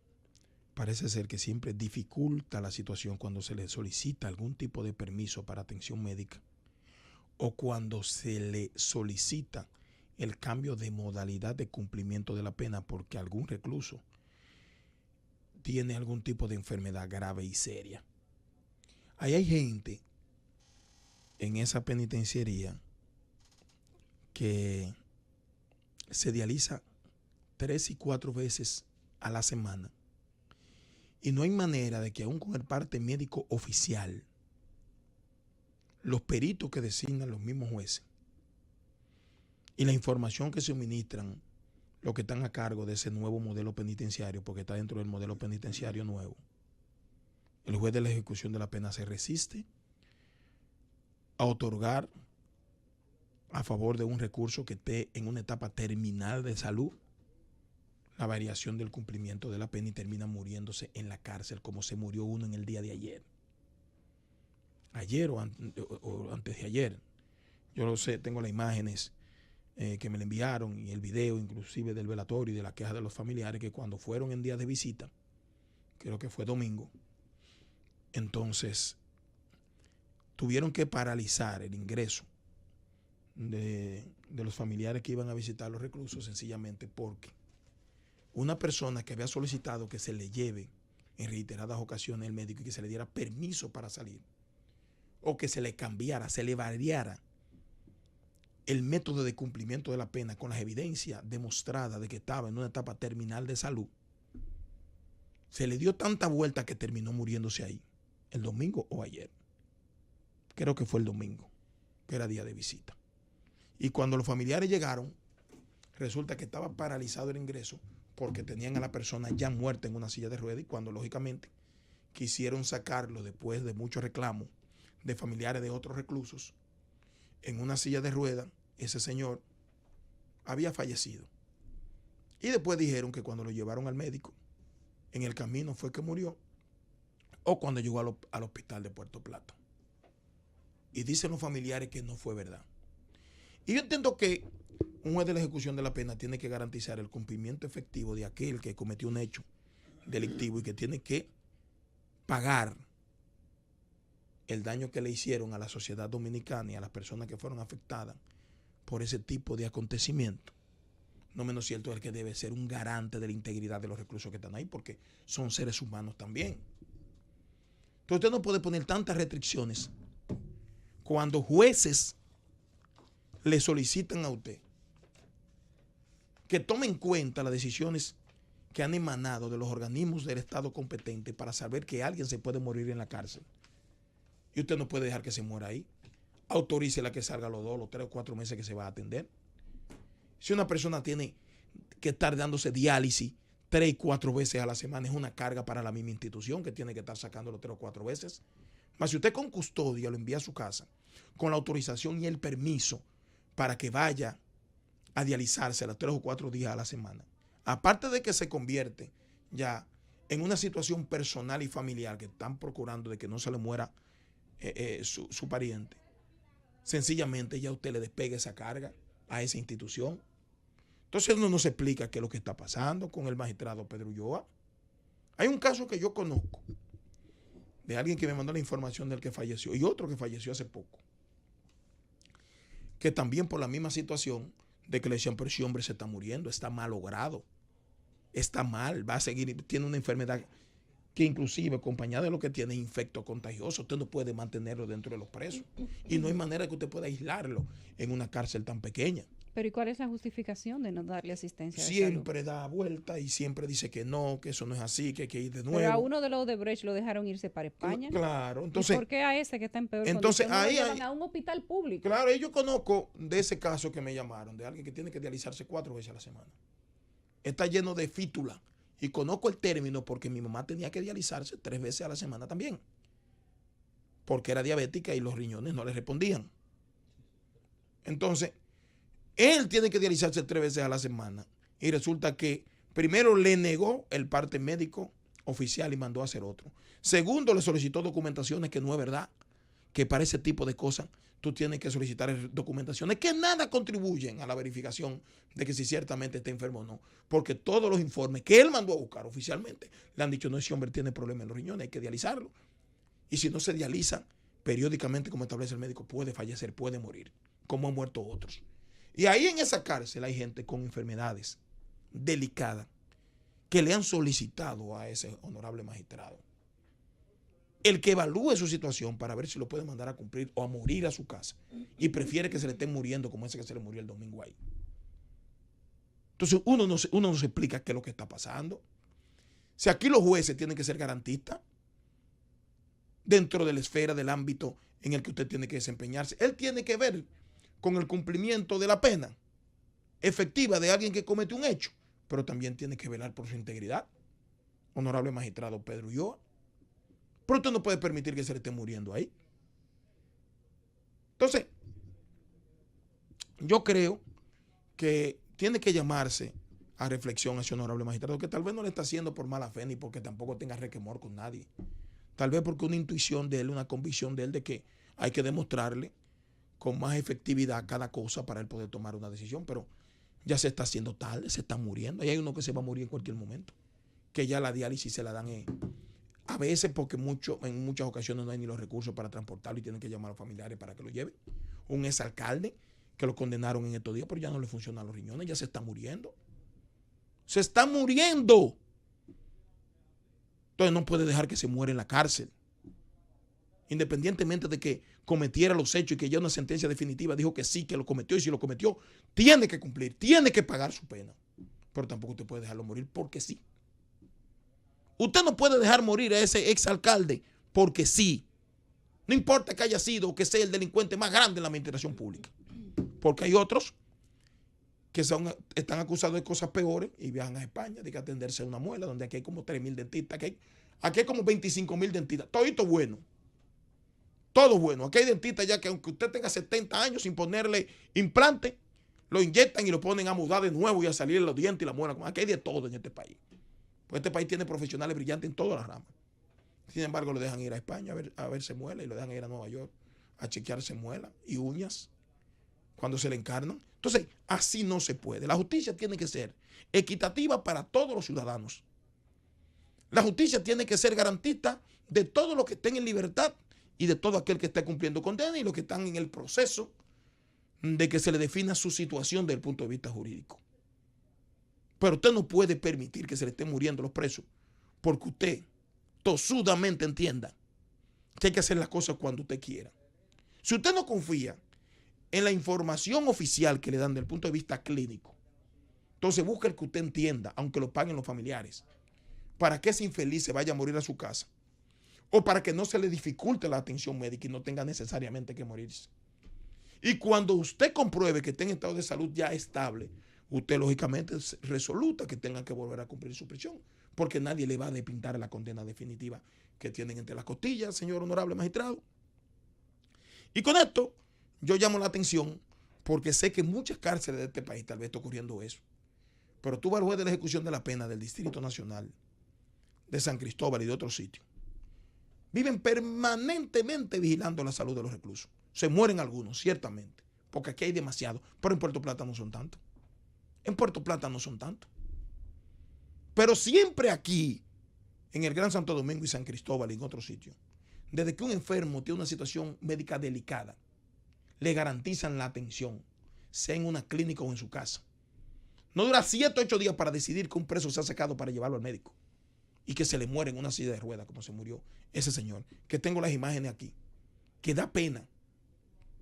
parece ser que siempre dificulta la situación cuando se le solicita algún tipo de permiso para atención médica o cuando se le solicita el cambio de modalidad de cumplimiento de la pena porque algún recluso tiene algún tipo de enfermedad grave y seria. Ahí hay gente en esa penitenciaría que se dializa 3 y 4 veces a la semana. Y no hay manera de que aún con el parte médico oficial, los peritos que designan los mismos jueces y la información que suministran los que están a cargo de ese nuevo modelo penitenciario, porque está dentro del modelo penitenciario nuevo, el juez de la ejecución de la pena se resiste a otorgar a favor de un recurso que esté en una etapa terminal de salud la variación del cumplimiento de la pena y termina muriéndose en la cárcel como se murió uno en el día de ayer. Ayer o antes de ayer. Yo lo sé, tengo las imágenes que me le enviaron y el video inclusive del velatorio y de la queja de los familiares que cuando fueron en días de visita, creo que fue domingo, entonces tuvieron que paralizar el ingreso de los familiares que iban a visitar a los reclusos sencillamente porque una persona que había solicitado que se le lleve en reiteradas ocasiones el médico y que se le diera permiso para salir o que se le cambiara, se le variara el método de cumplimiento de la pena con las evidencias demostradas de que estaba en una etapa terminal de salud, se le dio tanta vuelta que terminó muriéndose ahí, el domingo o ayer. Creo que fue el domingo, que era día de visita. Y cuando los familiares llegaron, resulta que estaba paralizado el ingreso porque tenían a la persona ya muerta en una silla de ruedas y cuando lógicamente quisieron sacarlo después de muchos reclamos de familiares de otros reclusos, en una silla de ruedas, ese señor había fallecido. Y después dijeron que cuando lo llevaron al médico, en el camino fue que murió, o cuando llegó al hospital de Puerto Plata. Y dicen los familiares que no fue verdad. Y yo entiendo que un juez de la ejecución de la pena tiene que garantizar el cumplimiento efectivo de aquel que cometió un hecho delictivo y que tiene que pagar el daño que le hicieron a la sociedad dominicana y a las personas que fueron afectadas por ese tipo de acontecimiento. No menos cierto es el que debe ser un garante de la integridad de los reclusos que están ahí, porque son seres humanos también. Entonces usted no puede poner tantas restricciones cuando jueces le solicitan a usted que tome en cuenta las decisiones que han emanado de los organismos del Estado competente para saber que alguien se puede morir en la cárcel. Y usted no puede dejar que se muera ahí. Autorícela que salga los 2, los 3 o 4 meses que se va a atender. Si una persona tiene que estar dándose diálisis 3 y 4 veces a la semana, es una carga para la misma institución que tiene que estar sacándolo 3 o 4 veces. Mas si usted con custodia lo envía a su casa, con la autorización y el permiso para que vaya a dializarse a 3 o 4 días a la semana, aparte de que se convierte ya en una situación personal y familiar que están procurando de que no se le muera su pariente, sencillamente ya usted le despegue esa carga a esa institución. Entonces no nos explica qué es lo que está pasando con el magistrado Pedro Ulloa. Hay un caso que yo conozco de alguien que me mandó la información del que falleció y otro que falleció hace poco, que también por la misma situación de que le decían, pero ese hombre se está muriendo, está malogrado, está mal, va a seguir, tiene una enfermedad que inclusive acompañada de lo que tiene es infecto contagioso. Usted no puede mantenerlo dentro de los presos y no hay manera que usted pueda aislarlo en una cárcel tan pequeña. Pero ¿y cuál es la justificación de no darle asistencia de Siempre salud? da vuelta y siempre dice que no, que eso no es así, que hay que ir de nuevo. Pero a uno de los de Brecht lo dejaron irse para España. Claro, entonces. ¿Y por qué a ese que está en peor entonces, condición no ahí lo llevan a un hospital público? Claro, yo conozco de ese caso que me llamaron, de alguien que tiene que dializarse 4 veces a la semana. Está lleno de fítula. Y conozco el término porque mi mamá tenía que dializarse 3 veces a la semana también. Porque era diabética y los riñones no le respondían. Entonces, él tiene que dializarse 3 veces a la semana. Y resulta que primero le negó el parte médico oficial y mandó a hacer otro. Segundo, le solicitó documentaciones que no es verdad. Que para ese tipo de cosas tú tienes que solicitar documentaciones que nada contribuyen a la verificación de que si ciertamente está enfermo o no. Porque todos los informes que él mandó a buscar oficialmente le han dicho, no, ese hombre tiene problemas en los riñones, hay que dializarlo. Y si no se dializa periódicamente, como establece el médico, puede fallecer, puede morir, como han muerto otros. Y ahí en esa cárcel hay gente con enfermedades delicadas que le han solicitado a ese honorable magistrado el que evalúe su situación para ver si lo puede mandar a cumplir o a morir a su casa. Y prefiere que se le esté muriendo como ese que se le murió el domingo ahí. Entonces uno no se explica qué es lo que está pasando. Si aquí los jueces tienen que ser garantistas dentro de la esfera del ámbito en el que usted tiene que desempeñarse. Él tiene que ver con el cumplimiento de la pena efectiva de alguien que comete un hecho, pero también tiene que velar por su integridad. Honorable magistrado Pedro Ulloa. Pero usted no puede permitir que se le esté muriendo ahí. Entonces, yo creo que tiene que llamarse a reflexión a ese honorable magistrado, que tal vez no le está haciendo por mala fe ni porque tampoco tenga requemor con nadie. Tal vez porque una intuición de él, una convicción de él de que hay que demostrarle con más efectividad cada cosa para él poder tomar una decisión, pero ya se está haciendo tarde, se está muriendo. Y hay uno que se va a morir en cualquier momento, que ya la diálisis se la dan a veces porque en muchas ocasiones no hay ni los recursos para transportarlo y tienen que llamar a los familiares para que lo lleven. Un exalcalde que lo condenaron en estos días, pero ya no le funcionan los riñones, ya se está muriendo. Se está muriendo. Entonces no puede dejar que se muera en la cárcel. Independientemente de que cometiera los hechos y que ya una sentencia definitiva dijo que sí, que lo cometió, y si lo cometió, tiene que cumplir, tiene que pagar su pena. Pero tampoco usted puede dejarlo morir porque sí. Usted no puede dejar morir a ese exalcalde porque sí. No importa que haya sido o que sea el delincuente más grande en la administración pública. Porque hay otros que están acusados de cosas peores y viajan a España, de que atenderse a una muela, donde aquí hay como 3,000 dentistas, aquí hay como 25,000 dentistas. Todito bueno. Todo bueno. Aquí hay dentistas ya que aunque usted tenga 70 años sin ponerle implante, lo inyectan y lo ponen a mudar de nuevo y a salir los dientes y la muela. Aquí hay de todo en este país. Pues este país tiene profesionales brillantes en todas las ramas. Sin embargo, lo dejan ir a España a verse muela y lo dejan ir a Nueva York a chequearse muela y uñas cuando se le encarnan. Entonces, así no se puede. La justicia tiene que ser equitativa para todos los ciudadanos. La justicia tiene que ser garantista de todo lo que estén en libertad y de todo aquel que esté cumpliendo condena y los que están en el proceso de que se le defina su situación desde el punto de vista jurídico. Pero usted no puede permitir que se le estén muriendo los presos porque usted tosudamente entienda que hay que hacer las cosas cuando usted quiera. Si usted no confía en la información oficial que le dan desde el punto de vista clínico, entonces busca el que usted entienda, aunque lo paguen los familiares, para que ese infeliz se vaya a morir a su casa o para que no se le dificulte la atención médica y no tenga necesariamente que morirse. Y cuando usted compruebe que está en estado de salud ya estable, usted lógicamente resoluta que tenga que volver a cumplir su prisión, porque nadie le va a depintar la condena definitiva que tienen entre las costillas, señor honorable magistrado. Y con esto yo llamo la atención porque sé que en muchas cárceles de este país tal vez está ocurriendo eso. Pero tú vas al juez de la ejecución de la pena del Distrito Nacional, de San Cristóbal y de otros sitios. Viven permanentemente vigilando la salud de los reclusos. Se mueren algunos, ciertamente, porque aquí hay demasiado. Pero en Puerto Plata no son tantos. En Puerto Plata no son tantos. Pero siempre aquí, en el Gran Santo Domingo y San Cristóbal y en otros sitios, desde que un enfermo tiene una situación médica delicada, le garantizan la atención, sea en una clínica o en su casa. No dura 7 o 8 días para decidir que un preso se ha sacado para llevarlo al médico y que se le muere en una silla de ruedas como se murió ese señor, que tengo las imágenes aquí, que da pena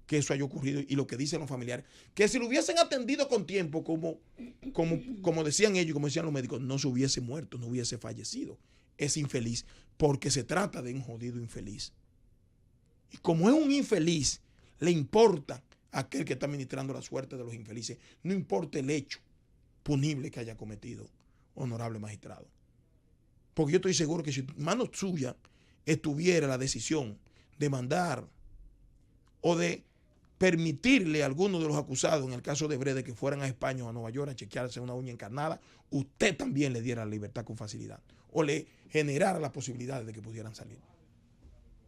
que eso haya ocurrido y lo que dicen los familiares, que si lo hubiesen atendido con tiempo, como decían ellos, como decían los médicos, no se hubiese muerto, no hubiese fallecido. Es infeliz porque se trata de un jodido infeliz. Y como es un infeliz, le importa a aquel que está administrando la suerte de los infelices, no importa el hecho punible que haya cometido, honorable magistrado. Porque yo estoy seguro que si en manos suyas estuviera la decisión de mandar o de permitirle a alguno de los acusados, en el caso de Brede, que fueran a España o a Nueva York a chequearse una uña encarnada, usted también le diera la libertad con facilidad o le generara las posibilidades de que pudieran salir.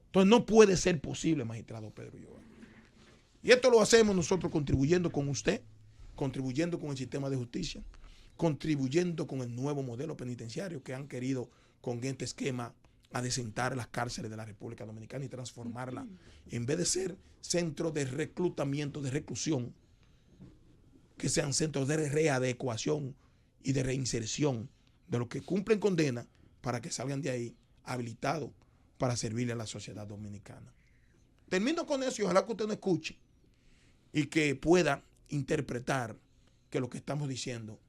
Entonces no puede ser posible, magistrado Pedro Ulloa. Y esto lo hacemos nosotros contribuyendo con usted, contribuyendo con el sistema de justicia, contribuyendo con el nuevo modelo penitenciario que han querido con este esquema adecentar las cárceles de la República Dominicana y transformarla, en vez de ser centros de reclutamiento, de reclusión, que sean centros de readecuación y de reinserción de los que cumplen condena para que salgan de ahí habilitados para servirle a la sociedad dominicana. Termino con eso y ojalá que usted no escuche y que pueda interpretar que lo que estamos diciendo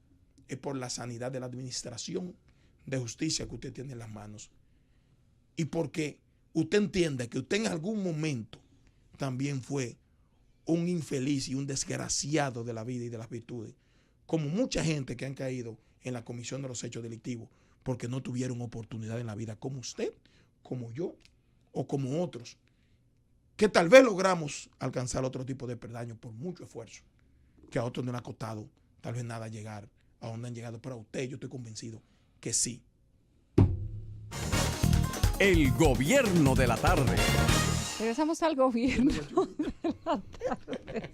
es por la sanidad de la administración de justicia que usted tiene en las manos. Y porque usted entiende que usted en algún momento también fue un infeliz y un desgraciado de la vida y de las virtudes, como mucha gente que han caído en la comisión de los hechos delictivos porque no tuvieron oportunidad en la vida, como usted, como yo o como otros, que tal vez logramos alcanzar otro tipo de peldaño por mucho esfuerzo, que a otros no le ha costado tal vez nada llegar a donde han llegado, pero a usted yo estoy convencido que sí. El gobierno de la tarde. Regresamos al gobierno de la tarde.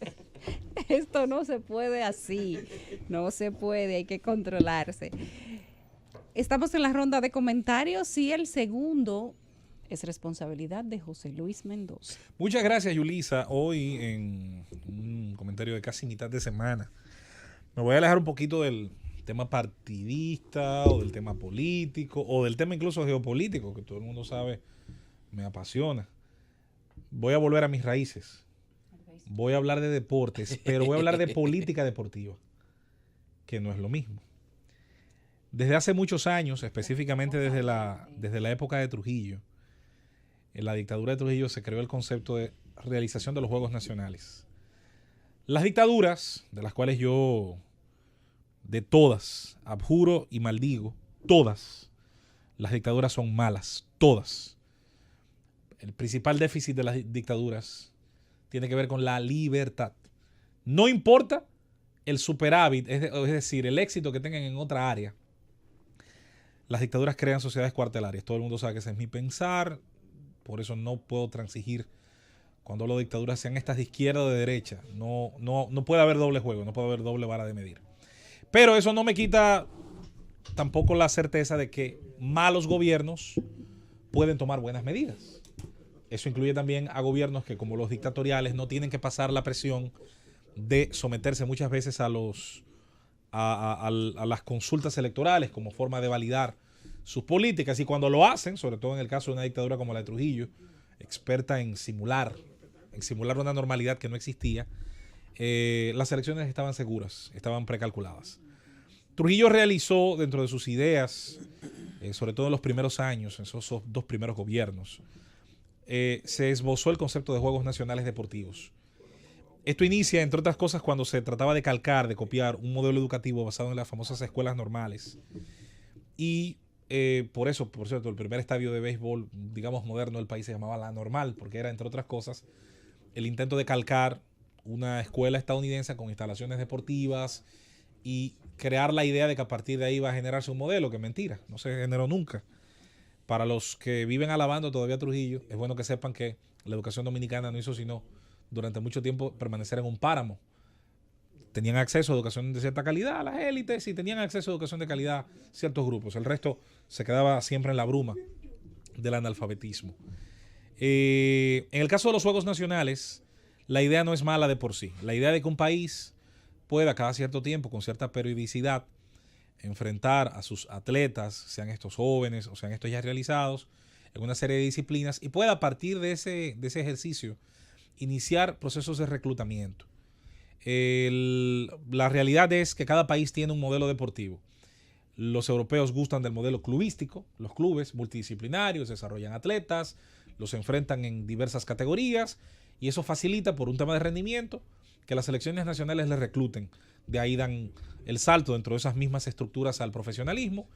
Esto no se puede así, no se puede, hay que controlarse. Estamos en la ronda de comentarios y el segundo es responsabilidad de José Luis Mendoza. Muchas gracias, Yulisa. Hoy en un comentario de casi mitad de semana me voy a alejar un poquito del tema partidista o del tema político o del tema incluso geopolítico, que todo el mundo sabe me apasiona. Voy a volver a mis raíces. Voy a hablar de deportes, pero voy a hablar de política deportiva, que no es lo mismo. Desde hace muchos años, específicamente desde la época de Trujillo, en la dictadura de Trujillo se creó el concepto de realización de los Juegos Nacionales. Las dictaduras, de las cuales yo, de todas, abjuro y maldigo, todas las dictaduras son malas, todas. El principal déficit de las dictaduras tiene que ver con la libertad. No importa el superávit, es decir, el éxito que tengan en otra área. Las dictaduras crean sociedades cuartelarias. Todo el mundo sabe que ese es mi pensar. Por eso no puedo transigir cuando hablo de dictaduras, sean estas de izquierda o de derecha. No puede haber doble juego, no puede haber doble vara de medir. Pero eso no me quita tampoco la certeza de que malos gobiernos pueden tomar buenas medidas. Eso incluye también a gobiernos que, como los dictatoriales, no tienen que pasar la presión de someterse muchas veces a las consultas electorales como forma de validar sus políticas. Y cuando lo hacen, sobre todo en el caso de una dictadura como la de Trujillo, experta en simular una normalidad que no existía, las elecciones estaban seguras, estaban precalculadas. Trujillo realizó dentro de sus ideas, sobre todo en los primeros años, en esos dos primeros gobiernos, se esbozó el concepto de Juegos Nacionales Deportivos. Esto inicia, entre otras cosas, cuando se trataba de calcar, de copiar un modelo educativo basado en las famosas escuelas normales. Y por cierto, el primer estadio de béisbol, digamos, moderno del país se llamaba La Normal, porque era, entre otras cosas, el intento de calcar una escuela estadounidense con instalaciones deportivas y crear la idea de que a partir de ahí va a generarse un modelo, que mentira, no se generó nunca. Para los que viven alabando todavía a Trujillo, es bueno que sepan que la educación dominicana no hizo sino durante mucho tiempo permanecer en un páramo. Tenían acceso a educación de cierta calidad a las élites y tenían acceso a educación de calidad ciertos grupos. El resto se quedaba siempre en la bruma del analfabetismo. En el caso de los Juegos Nacionales, la idea no es mala de por sí. La idea de que un país pueda cada cierto tiempo, con cierta periodicidad, enfrentar a sus atletas, sean estos jóvenes o sean estos ya realizados, en una serie de disciplinas y pueda a partir de ese ejercicio iniciar procesos de reclutamiento. La realidad es que cada país tiene un modelo deportivo. Los europeos gustan del modelo clubístico, los clubes multidisciplinarios desarrollan atletas, los enfrentan en diversas categorías y eso facilita por un tema de rendimiento que las selecciones nacionales les recluten. De ahí dan el salto dentro de esas mismas estructuras al profesionalismo.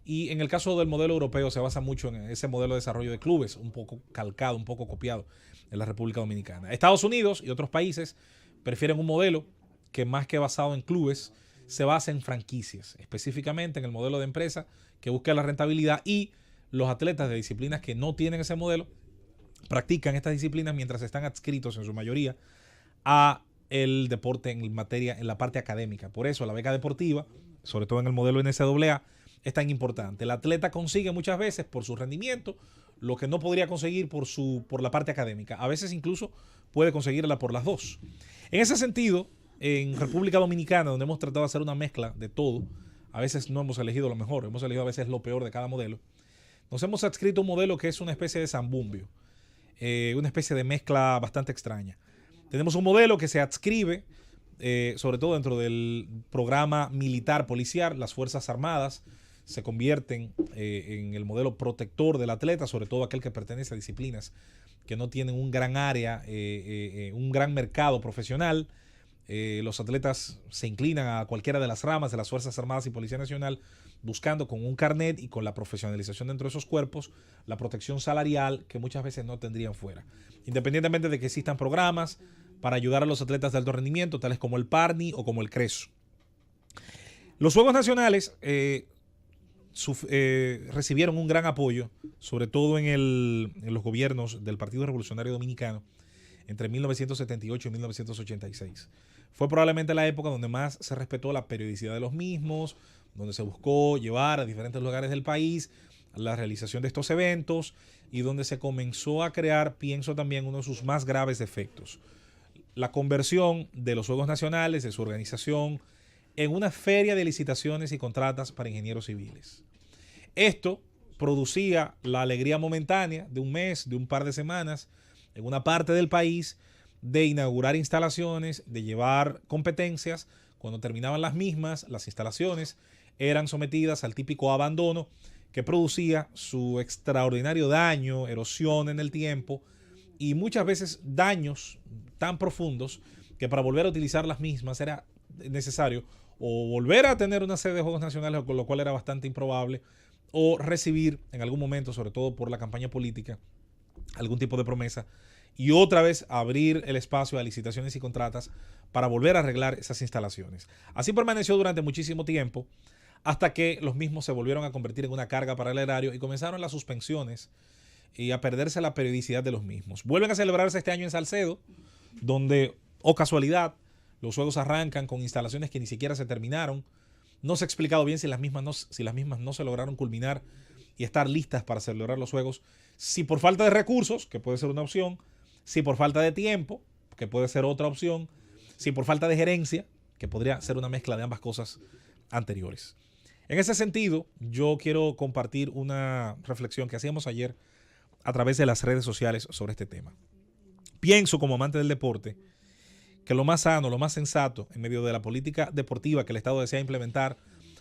Y en el caso del modelo europeo se basa mucho en ese modelo de desarrollo de clubes, un poco calcado, un poco copiado en la República Dominicana. Estados Unidos y otros países prefieren un modelo que más que basado en clubes se basa en franquicias, específicamente en el modelo de empresa que busca la rentabilidad, y los atletas de disciplinas que no tienen ese modelo practican estas disciplinas mientras están adscritos en su mayoría a el deporte en la parte académica. Por eso la beca deportiva, sobre todo en el modelo NCAA, es tan importante. El atleta consigue muchas veces por su rendimiento lo que no podría conseguir por la parte académica. A veces incluso puede conseguirla por las dos. En ese sentido, en República Dominicana, donde hemos tratado de hacer una mezcla de todo, a veces no hemos elegido lo mejor, hemos elegido a veces lo peor de cada modelo. Nos hemos adscrito un modelo que es una especie de zambumbio, una especie de mezcla bastante extraña. Tenemos un modelo que se adscribe sobre todo dentro del programa militar policial, las Fuerzas Armadas se convierten en el modelo protector del atleta, sobre todo aquel que pertenece a disciplinas que no tienen un gran área, un gran mercado profesional. Los atletas se inclinan a cualquiera de las ramas de las Fuerzas Armadas y Policía Nacional, buscando con un carnet y con la profesionalización dentro de esos cuerpos la protección salarial que muchas veces no tendrían fuera. Independientemente de que existan programas para ayudar a los atletas de alto rendimiento, tales como el PARNI o como el CRESO. Los Juegos Nacionales recibieron un gran apoyo, sobre todo en los gobiernos del Partido Revolucionario Dominicano, entre 1978 y 1986. Fue probablemente la época donde más se respetó la periodicidad de los mismos, donde se buscó llevar a diferentes lugares del país la realización de estos eventos y donde se comenzó a crear, pienso también, uno de sus más graves defectos: la conversión de los Juegos Nacionales, de su organización, en una feria de licitaciones y contratas para ingenieros civiles. Esto producía la alegría momentánea de un mes, de un par de semanas, en una parte del país, de inaugurar instalaciones, de llevar competencias. Cuando terminaban las mismas, las instalaciones eran sometidas al típico abandono que producía su extraordinario daño, erosión en el tiempo y muchas veces daños tan profundos que para volver a utilizar las mismas era necesario o volver a tener una sede de Juegos Nacionales, con lo cual era bastante improbable, o recibir en algún momento, sobre todo por la campaña política, algún tipo de promesa y otra vez abrir el espacio a licitaciones y contratas para volver a arreglar esas instalaciones. Así permaneció durante muchísimo tiempo hasta que los mismos se volvieron a convertir en una carga para el erario y comenzaron las suspensiones y a perderse la periodicidad de los mismos. Vuelven a celebrarse este año en Salcedo, donde, oh casualidad, los juegos arrancan con instalaciones que ni siquiera se terminaron. No se ha explicado bien si las mismas no se lograron culminar y estar listas para celebrar los juegos, si por falta de recursos, que puede ser una opción, si por falta de tiempo, que puede ser otra opción, si por falta de gerencia, que podría ser una mezcla de ambas cosas anteriores. En ese sentido, yo quiero compartir una reflexión que hacíamos ayer a través de las redes sociales sobre este tema. Pienso, como amante del deporte, que lo más sano, lo más sensato en medio de la política deportiva que el Estado desea implementar,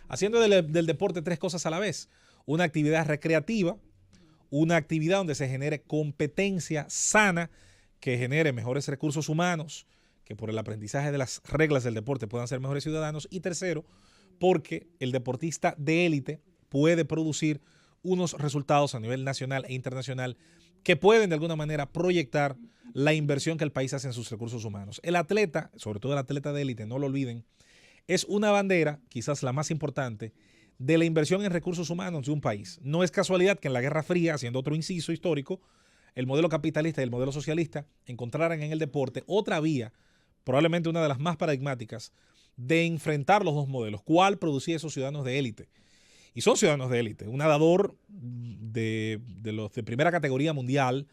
haciendo del deporte tres cosas a la vez: una actividad recreativa, una actividad donde se genere competencia sana, que genere mejores recursos humanos, que por el aprendizaje de las reglas del deporte puedan ser mejores ciudadanos, y tercero, porque el deportista de élite puede producir unos resultados a nivel nacional e internacional que pueden de alguna manera proyectar la inversión que el país hace en sus recursos humanos. El atleta, sobre todo el atleta de élite, no lo olviden, es una bandera, quizás la más importante, de la inversión en recursos humanos de un país. No es casualidad que en la Guerra Fría, haciendo otro inciso histórico, el modelo capitalista y el modelo socialista encontraran en el deporte otra vía, probablemente una de las más paradigmáticas, de enfrentar los dos modelos. ¿Cuál producía esos ciudadanos de élite? Y son ciudadanos de élite. Un nadador de los de primera categoría mundial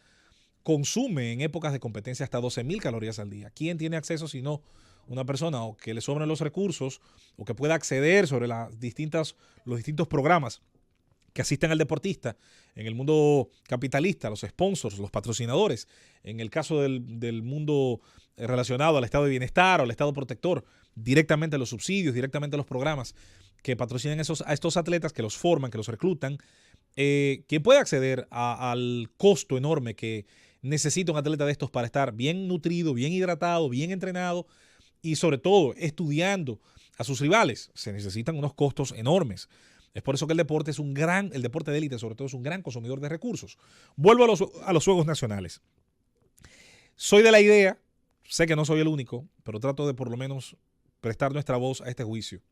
consume en épocas de competencia hasta 12,000 calorías al día. ¿Quién tiene acceso si no una persona o que le sobren los recursos o que pueda acceder sobre los distintos programas que asisten al deportista en el mundo capitalista, los sponsors, los patrocinadores, en el caso del mundo relacionado al estado de bienestar o al estado protector, directamente los subsidios, directamente los programas que patrocinan a estos atletas, que los forman, que los reclutan, quien puede acceder al costo enorme que necesita un atleta de estos para estar bien nutrido, bien hidratado, bien entrenado y sobre todo estudiando a sus rivales. Se necesitan unos costos enormes. Es por eso que el deporte de élite sobre todo, es un gran consumidor de recursos. Vuelvo a los Juegos Nacionales. Soy de la idea, sé que no soy el único, pero trato de por lo menos prestar nuestra voz a este juicio.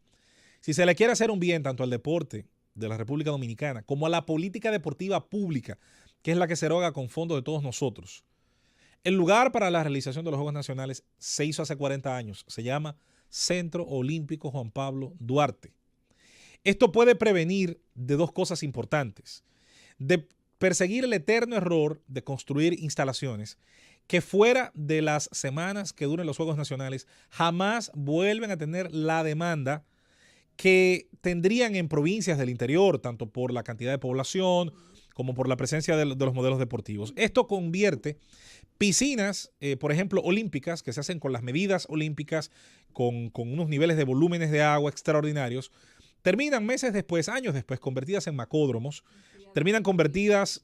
Si se le quiere hacer un bien tanto al deporte de la República Dominicana como a la política deportiva pública, que es la que se eroga con fondos de todos nosotros, el lugar para la realización de los Juegos Nacionales se hizo hace 40 años. Se llama Centro Olímpico Juan Pablo Duarte. Esto puede prevenir de dos cosas importantes: de perseguir el eterno error de construir instalaciones que fuera de las semanas que duren los Juegos Nacionales jamás vuelven a tener la demanda que tendrían en provincias del interior, tanto por la cantidad de población como por la presencia de los modelos deportivos. Esto convierte piscinas, por ejemplo, olímpicas, que se hacen con las medidas olímpicas, con unos niveles de volúmenes de agua extraordinarios, terminan meses después, años después, convertidas en macódromos, terminan convertidas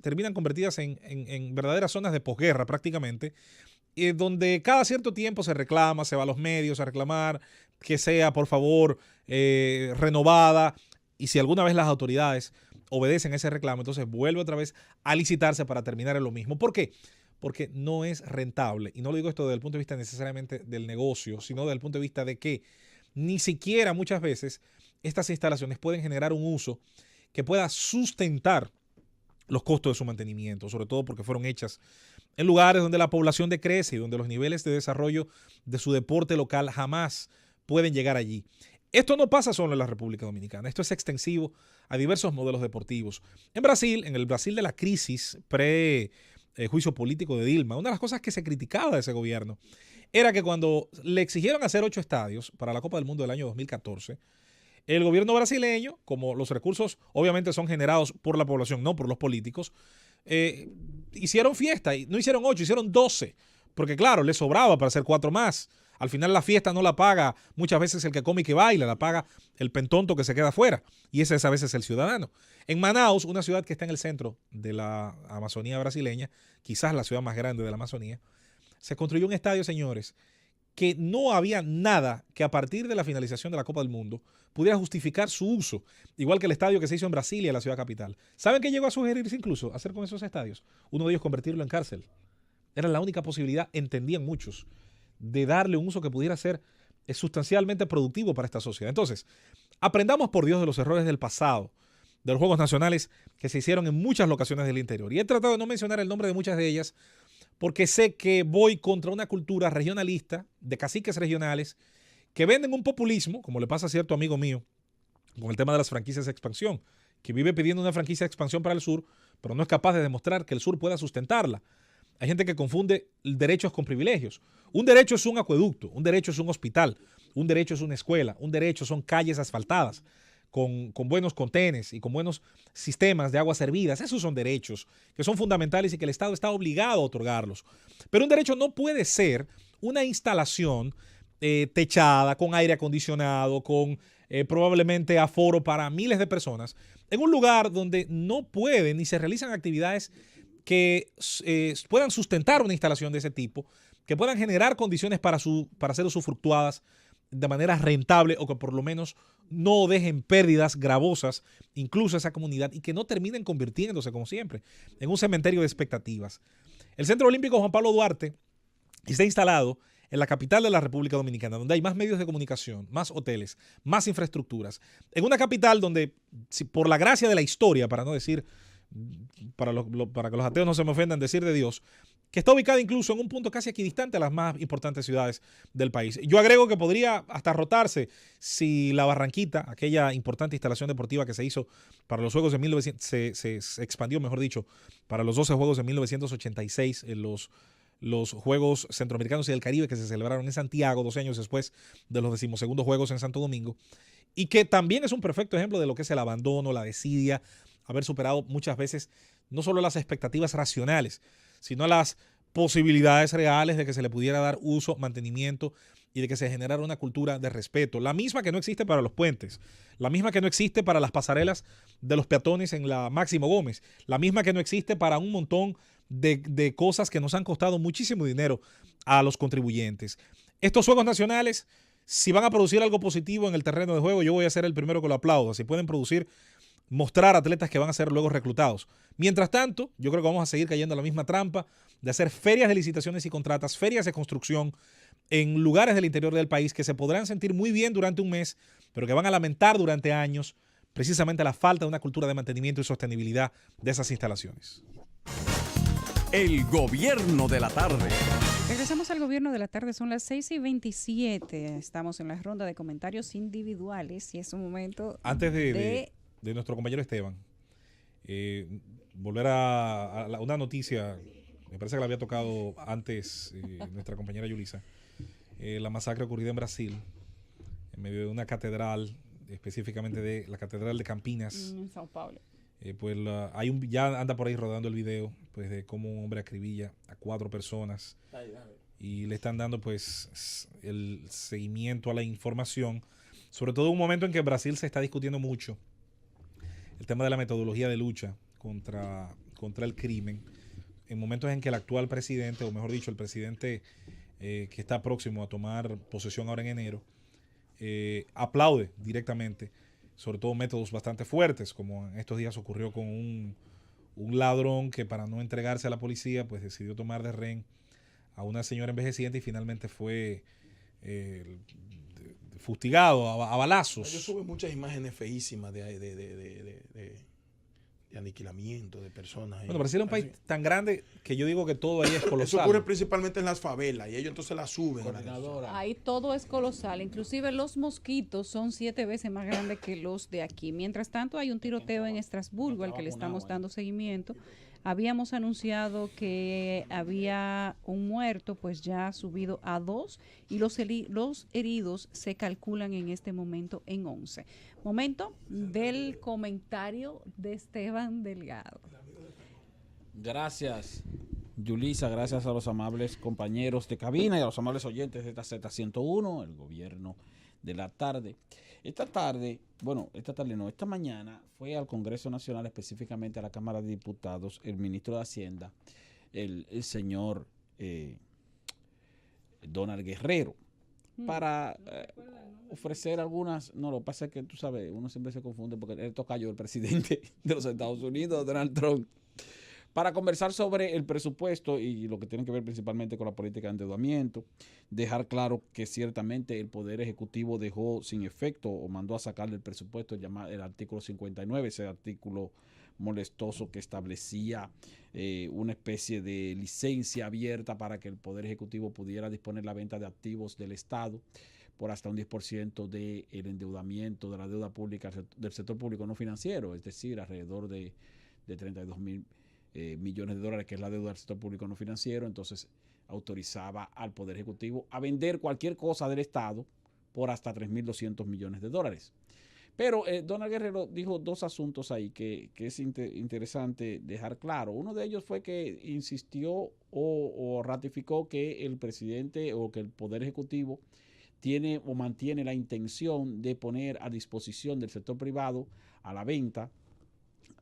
en verdaderas zonas de posguerra prácticamente, donde cada cierto tiempo se reclama, se va a los medios a reclamar que sea, por favor, renovada, y si alguna vez las autoridades obedecen ese reclamo, entonces vuelve otra vez a licitarse para terminar en lo mismo. ¿Por qué? Porque no es rentable, y no lo digo esto desde el punto de vista necesariamente del negocio, sino desde el punto de vista de que ni siquiera muchas veces estas instalaciones pueden generar un uso que pueda sustentar los costos de su mantenimiento, sobre todo porque fueron hechas en lugares donde la población decrece y donde los niveles de desarrollo de su deporte local jamás pueden llegar allí. Esto no pasa solo en la República Dominicana, esto es extensivo a diversos modelos deportivos. En Brasil, en el Brasil de la crisis juicio político de Dilma, una de las cosas que se criticaba de ese gobierno era que cuando le exigieron hacer 8 estadios para la Copa del Mundo del año 2014, el gobierno brasileño, como los recursos obviamente son generados por la población, no por los políticos, hicieron fiesta, y no hicieron 8, hicieron 12, porque claro, les sobraba para hacer 4 más. Al final la fiesta no la paga muchas veces el que come y que baila, la paga el pentonto que se queda afuera, y ese es a veces el ciudadano. En Manaus, una ciudad que está en el centro de la Amazonía brasileña, quizás la ciudad más grande de la Amazonía, se construyó un estadio, señores, que no había nada que a partir de la finalización de la Copa del Mundo pudiera justificar su uso, igual que el estadio que se hizo en Brasilia, la ciudad capital. ¿Saben qué llegó a sugerirse incluso hacer con esos estadios? Uno de ellos convertirlo en cárcel. Era la única posibilidad, entendían muchos, de darle un uso que pudiera ser sustancialmente productivo para esta sociedad. Entonces, aprendamos por Dios de los errores del pasado, de los Juegos Nacionales que se hicieron en muchas locaciones del interior. Y he tratado de no mencionar el nombre de muchas de ellas porque sé que voy contra una cultura regionalista de caciques regionales que venden un populismo, como le pasa a cierto amigo mío con el tema de las franquicias de expansión, que vive pidiendo una franquicia de expansión para el sur, pero no es capaz de demostrar que el sur pueda sustentarla. Hay gente que confunde derechos con privilegios. Un derecho es un acueducto, un derecho es un hospital, un derecho es una escuela, un derecho son calles asfaltadas con buenos contenes y con buenos sistemas de aguas servidas. Esos son derechos que son fundamentales y que el Estado está obligado a otorgarlos. Pero un derecho no puede ser una instalación techada, con aire acondicionado, con probablemente aforo para miles de personas, en un lugar donde no pueden ni se realizan actividades que puedan sustentar una instalación de ese tipo, que puedan generar condiciones para ser usufructuadas de manera rentable o que por lo menos no dejen pérdidas gravosas incluso a esa comunidad y que no terminen convirtiéndose, como siempre, en un cementerio de expectativas. El Centro Olímpico Juan Pablo Duarte está instalado en la capital de la República Dominicana, donde hay más medios de comunicación, más hoteles, más infraestructuras. En una capital donde, si por la gracia de la historia, para no decir, para que los ateos no se me ofendan, decir de Dios, que está ubicada incluso en un punto casi equidistante a las más importantes ciudades del país. Yo agrego que podría hasta rotarse si la Barranquita, aquella importante instalación deportiva que se hizo para los Juegos de 1900, se expandió, mejor dicho, para los 12 Juegos de 1986, en los Juegos Centroamericanos y del Caribe que se celebraron en Santiago 12 años después de los 12º Juegos en Santo Domingo, y que también es un perfecto ejemplo de lo que es el abandono, la desidia, haber superado muchas veces no solo las expectativas racionales, sino las posibilidades reales de que se le pudiera dar uso, mantenimiento y de que se generara una cultura de respeto. La misma que no existe para los puentes, la misma que no existe para las pasarelas de los peatones en la Máximo Gómez, la misma que no existe para un montón de cosas que nos han costado muchísimo dinero a los contribuyentes. Estos Juegos Nacionales, si van a producir algo positivo en el terreno de juego, yo voy a ser el primero que lo aplauda. Si pueden mostrar atletas que van a ser luego reclutados. Mientras tanto, yo creo que vamos a seguir cayendo en la misma trampa de hacer ferias de licitaciones y contratas, ferias de construcción en lugares del interior del país que se podrán sentir muy bien durante un mes, pero que van a lamentar durante años precisamente la falta de una cultura de mantenimiento y sostenibilidad de esas instalaciones. El gobierno de la tarde. Regresamos al gobierno de la tarde, son las 6:27. Estamos en la ronda de comentarios individuales y es un momento Antes de nuestro compañero Esteban, volver a una noticia, me parece que la había tocado antes nuestra compañera Yulisa, la masacre ocurrida en Brasil, en medio de una catedral, específicamente de la Catedral de Campinas. En Sao Paulo. ya anda por ahí rodando el video pues de cómo un hombre acribilla a 4 personas y le están dando pues el seguimiento a la información, sobre todo en un momento en que en Brasil se está discutiendo mucho el tema de la metodología de lucha contra el crimen, en momentos en que el actual presidente, o mejor dicho, el presidente que está próximo a tomar posesión ahora en enero, aplaude directamente, sobre todo métodos bastante fuertes, como en estos días ocurrió con un ladrón que, para no entregarse a la policía, pues decidió tomar de rehén a una señora envejeciente y finalmente fue fustigado a balazos. Yo sube muchas imágenes feísimas de aniquilamiento de personas. Bueno, Brasil es un país tan grande que yo digo que todo ahí es colosal. Eso ocurre principalmente en las favelas y ellos entonces la suben. Ahí todo es colosal, inclusive los mosquitos son 7 veces más grandes que los de aquí. Mientras tanto, hay un tiroteo en Estrasburgo al que le estamos dando seguimiento. Habíamos anunciado que había un muerto, pues ya ha subido a 2 y los heridos se calculan en este momento en 11. Momento del comentario de Esteban Delgado. Gracias, Yulisa, gracias a los amables compañeros de cabina y a los amables oyentes de esta Z101, el gobierno de la tarde. Esta mañana fue al Congreso Nacional, específicamente a la Cámara de Diputados, el ministro de Hacienda, el señor Donald Guerrero, para ofrecer algunas. No, lo que pasa es que tú sabes, uno siempre se confunde porque él tocayo el presidente de los Estados Unidos, Donald Trump, para conversar sobre el presupuesto y lo que tiene que ver principalmente con la política de endeudamiento, dejar claro que ciertamente el Poder Ejecutivo dejó sin efecto o mandó a sacar del presupuesto el artículo 59, ese artículo molestoso que establecía una especie de licencia abierta para que el Poder Ejecutivo pudiera disponer la venta de activos del Estado por hasta un 10% del endeudamiento de la deuda pública del sector público no financiero, es decir, alrededor de 32,000 millones de dólares, que es la deuda del sector público no financiero. Entonces autorizaba al Poder Ejecutivo a vender cualquier cosa del Estado por hasta 3.200 millones de dólares. Pero Donald Guerrero dijo 2 asuntos ahí que es interesante dejar claro. Uno de ellos fue que insistió o ratificó que el presidente o que el Poder Ejecutivo tiene o mantiene la intención de poner a disposición del sector privado a la venta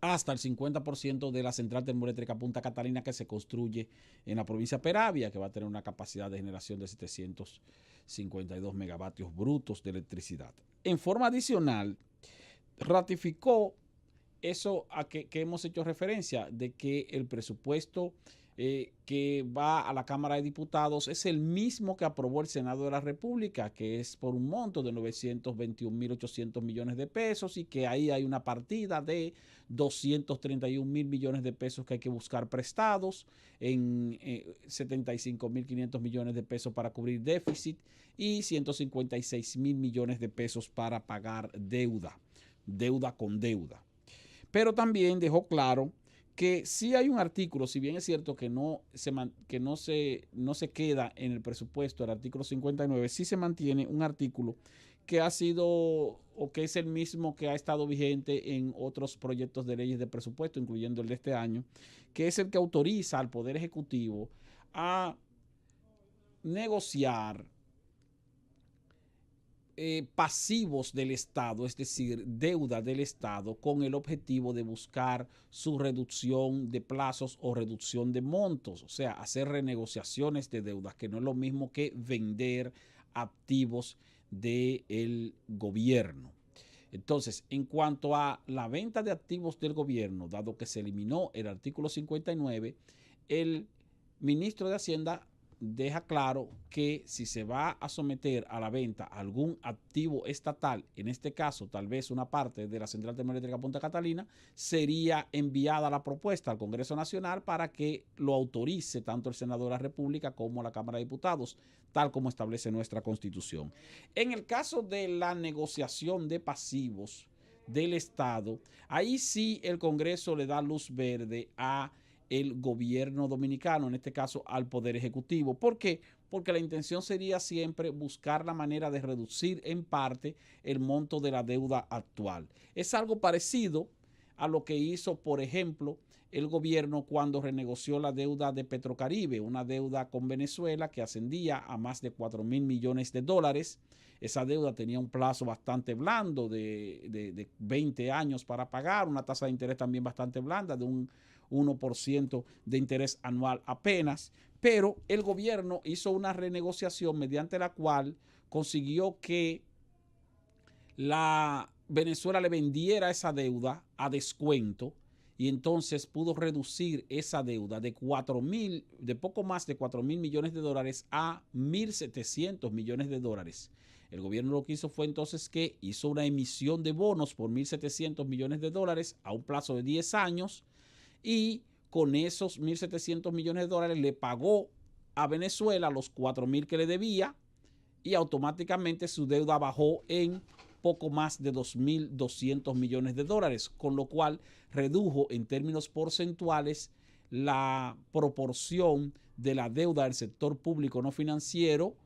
hasta el 50% de la central termoeléctrica Punta Catalina que se construye en la provincia de Peravia, que va a tener una capacidad de generación de 752 megavatios brutos de electricidad. En forma adicional, ratificó eso a que hemos hecho referencia, de que el presupuesto que va a la Cámara de Diputados es el mismo que aprobó el Senado de la República, que es por un monto de 921.800 millones de pesos, y que ahí hay una partida de 231.000 millones de pesos que hay que buscar prestados, en 75.500 millones de pesos para cubrir déficit y 156.000 millones de pesos para pagar deuda con deuda. Pero también dejó claro que sí hay un artículo, si bien es cierto que no se queda en el presupuesto, el artículo 59, sí se mantiene un artículo que ha sido o que es el mismo que ha estado vigente en otros proyectos de leyes de presupuesto, incluyendo el de este año, que es el que autoriza al Poder Ejecutivo a negociar pasivos del Estado, es decir, deuda del Estado, con el objetivo de buscar su reducción de plazos o reducción de montos, o sea, hacer renegociaciones de deudas, que no es lo mismo que vender activos del gobierno. Entonces, en cuanto a la venta de activos del gobierno, dado que se eliminó el artículo 59, el ministro de Hacienda deja claro que si se va a someter a la venta algún activo estatal, en este caso tal vez una parte de la central termoeléctrica Punta Catalina, sería enviada la propuesta al Congreso Nacional para que lo autorice tanto el Senado de la República como la Cámara de Diputados, tal como establece nuestra Constitución. En el caso de la negociación de pasivos del Estado, ahí sí el Congreso le da luz verde a el gobierno dominicano, en este caso al Poder Ejecutivo. ¿Por qué? Porque la intención sería siempre buscar la manera de reducir en parte el monto de la deuda actual. Es algo parecido a lo que hizo, por ejemplo, el gobierno cuando renegoció la deuda de Petrocaribe, una deuda con Venezuela que ascendía a más de 4.000 millones de dólares. Esa deuda tenía un plazo bastante blando de 20 años para pagar, una tasa de interés también bastante blanda de un 1% de interés anual apenas, pero el gobierno hizo una renegociación mediante la cual consiguió que la Venezuela le vendiera esa deuda a descuento y entonces pudo reducir esa deuda de poco más de 4.000 millones de dólares a 1.700 millones de dólares. El gobierno lo que hizo fue entonces que hizo una emisión de bonos por 1.700 millones de dólares a un plazo de 10 años y con esos 1.700 millones de dólares le pagó a Venezuela los 4.000 que le debía y automáticamente su deuda bajó en poco más de 2.200 millones de dólares, con lo cual redujo en términos porcentuales la proporción de la deuda del sector público no financiero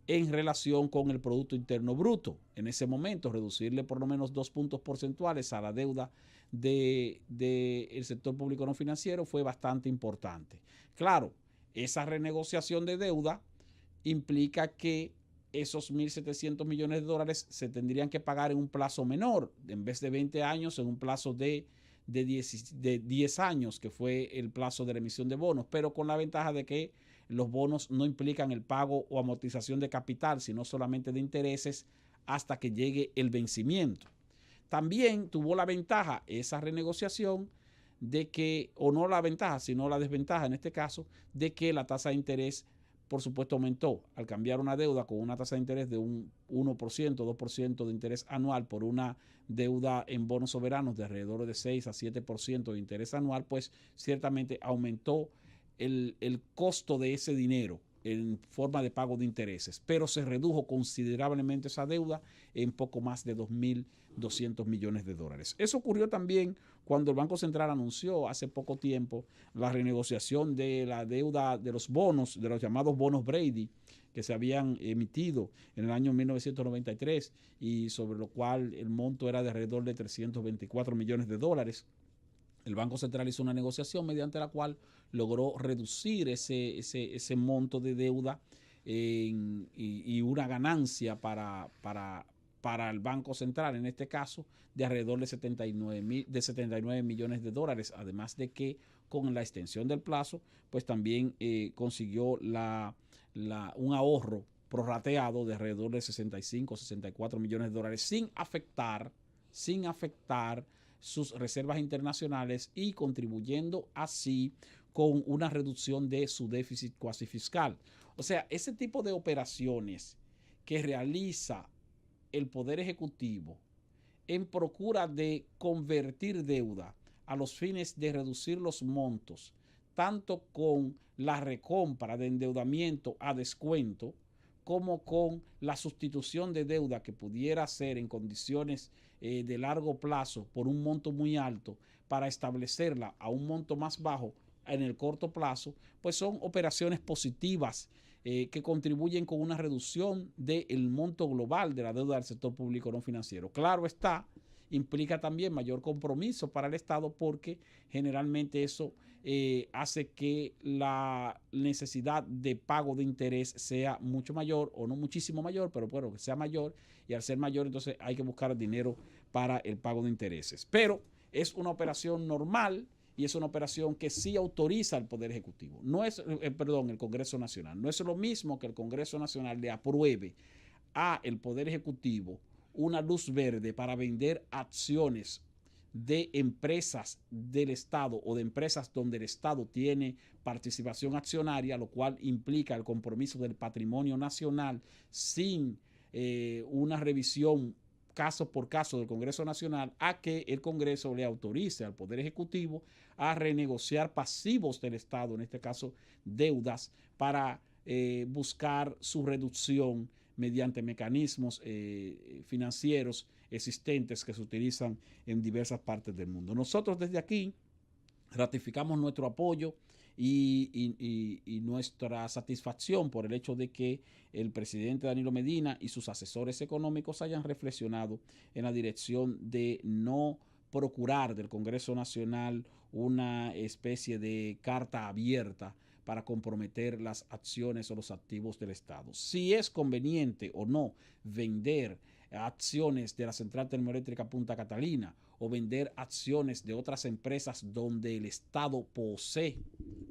en relación con el Producto Interno Bruto. En ese momento, reducirle por lo menos 2 puntos porcentuales a la deuda del sector público no financiero fue bastante importante. Claro, esa renegociación de deuda implica que esos 1.700 millones de dólares se tendrían que pagar en un plazo menor, en vez de 20 años, en un plazo de 10 años, que fue el plazo de la emisión de bonos, pero con la ventaja de que los bonos no implican el pago o amortización de capital, sino solamente de intereses hasta que llegue el vencimiento. También tuvo la ventaja esa renegociación de que, o no la ventaja, sino la desventaja en este caso, de que la tasa de interés, por supuesto, aumentó al cambiar una deuda con una tasa de interés de un 1%, 2% de interés anual por una deuda en bonos soberanos de alrededor de 6 a 7% de interés anual, pues ciertamente aumentó el costo de ese dinero en forma de pago de intereses, pero se redujo considerablemente esa deuda en poco más de 2.200 millones de dólares. Eso ocurrió también cuando el Banco Central anunció hace poco tiempo la renegociación de la deuda de los bonos, de los llamados bonos Brady, que se habían emitido en el año 1993 y sobre lo cual el monto era de alrededor de 324 millones de dólares. El Banco Central hizo una negociación mediante la cual logró reducir ese monto de deuda y una ganancia para el Banco Central, en este caso, de alrededor de 79 millones de dólares. Además de que con la extensión del plazo, pues también consiguió un ahorro prorrateado de alrededor de 65 o 64 millones de dólares sin afectar sus reservas internacionales y contribuyendo así con una reducción de su déficit cuasi fiscal. O sea, ese tipo de operaciones que realiza el Poder Ejecutivo en procura de convertir deuda a los fines de reducir los montos, tanto con la recompra de endeudamiento a descuento, como con la sustitución de deuda que pudiera ser en condiciones de largo plazo por un monto muy alto para establecerla a un monto más bajo en el corto plazo, pues son operaciones positivas que contribuyen con una reducción del monto global de la deuda del sector público no financiero. Claro está, implica también mayor compromiso para el Estado porque generalmente eso hace que la necesidad de pago de interés sea mucho mayor, o no muchísimo mayor, pero bueno, que sea mayor, y al ser mayor entonces hay que buscar dinero para el pago de intereses. Pero es una operación normal y es una operación que sí autoriza al Poder Ejecutivo. No es, el Congreso Nacional. No es lo mismo que el Congreso Nacional le apruebe a el Poder Ejecutivo una luz verde para vender acciones de empresas del Estado o de empresas donde el Estado tiene participación accionaria, lo cual implica el compromiso del patrimonio nacional sin una revisión caso por caso del Congreso Nacional, a que el Congreso le autorice al Poder Ejecutivo a renegociar pasivos del Estado, en este caso deudas, para buscar su reducción mediante mecanismos financieros existentes que se utilizan en diversas partes del mundo. Nosotros desde aquí ratificamos nuestro apoyo y nuestra satisfacción por el hecho de que el presidente Danilo Medina y sus asesores económicos hayan reflexionado en la dirección de no procurar del Congreso Nacional una especie de carta abierta para comprometer las acciones o los activos del Estado. Si es conveniente o no vender acciones de la Central Termoeléctrica Punta Catalina o vender acciones de otras empresas donde el Estado posee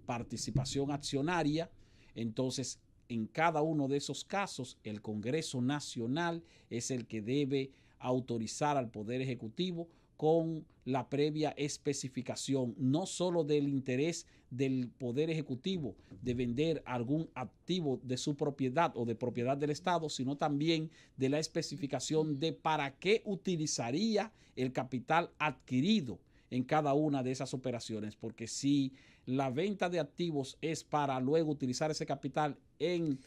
participación accionaria, entonces en cada uno de esos casos el Congreso Nacional es el que debe autorizar al Poder Ejecutivo con la previa especificación, no solo del interés del Poder Ejecutivo de vender algún activo de su propiedad o de propiedad del Estado, sino también de la especificación de para qué utilizaría el capital adquirido en cada una de esas operaciones, porque si la venta de activos es para luego utilizar ese capital en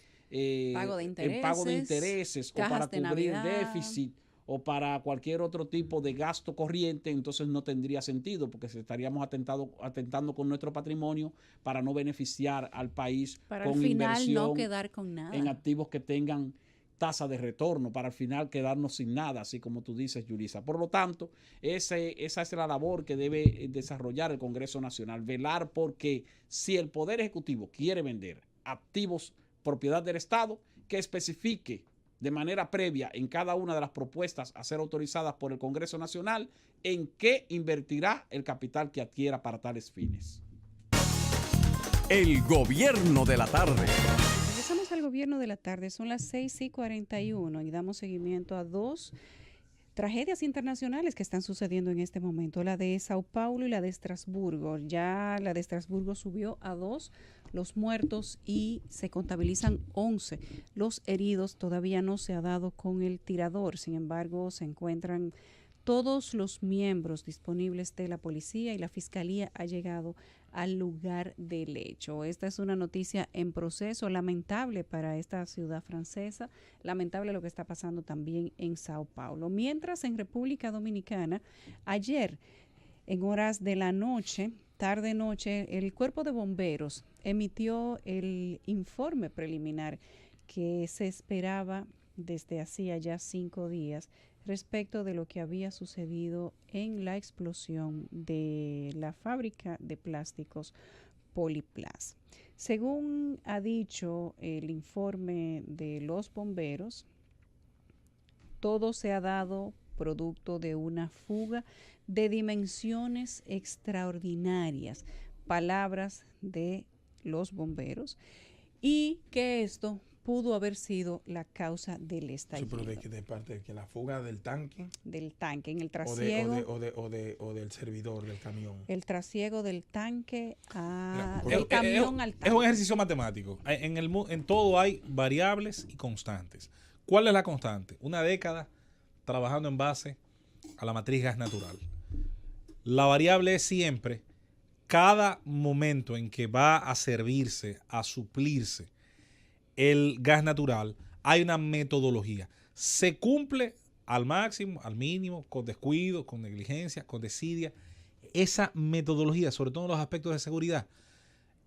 pago de intereses o para cubrir déficit o para cualquier otro tipo de gasto corriente, entonces no tendría sentido, porque estaríamos atentando con nuestro patrimonio para no beneficiar al país para con al final inversión no quedar con nada en activos que tengan tasa de retorno, para al final quedarnos sin nada, así como tú dices, Yulisa. Por lo tanto, esa es la labor que debe desarrollar el Congreso Nacional, velar porque si el Poder Ejecutivo quiere vender activos propiedad del Estado, que especifique de manera previa en cada una de las propuestas a ser autorizadas por el Congreso Nacional en qué invertirá el capital que adquiera para tales fines. El gobierno de la tarde. Regresamos al gobierno de la tarde, son las 6:41 y damos seguimiento a dos tragedias internacionales que están sucediendo en este momento, la de Sao Paulo y la de Estrasburgo. Ya la de Estrasburgo subió a 2 los muertos y se contabilizan 11. Los heridos todavía no se ha dado con el tirador, sin embargo se encuentran todos los miembros disponibles de la policía y la fiscalía ha llegado al lugar del hecho. Esta es una noticia en proceso, lamentable para esta ciudad francesa, lamentable lo que está pasando también en Sao Paulo. Mientras en República Dominicana, ayer en horas de la noche, tarde-noche, el Cuerpo de Bomberos emitió el informe preliminar que se esperaba desde hacía ya 5 días respecto de lo que había sucedido en la explosión de la fábrica de plásticos Poliplas. Según ha dicho el informe de los bomberos, todo se ha dado producto de una fuga de dimensiones extraordinarias, palabras de los bomberos, y que esto pudo haber sido la causa del estallido. Sí, pero de parte de que la fuga del tanque. Del tanque, en el trasiego. O del servidor del camión. El trasiego del tanque del camión al tanque. Es un ejercicio matemático. En todo hay variables y constantes. ¿Cuál es la constante? Una década trabajando en base a la matriz gas natural. La variable es siempre cada momento en que va a servirse, a suplirse el gas natural, hay una metodología. Se cumple al máximo, al mínimo, con descuido, con negligencia, con desidia. Esa metodología, sobre todo en los aspectos de seguridad,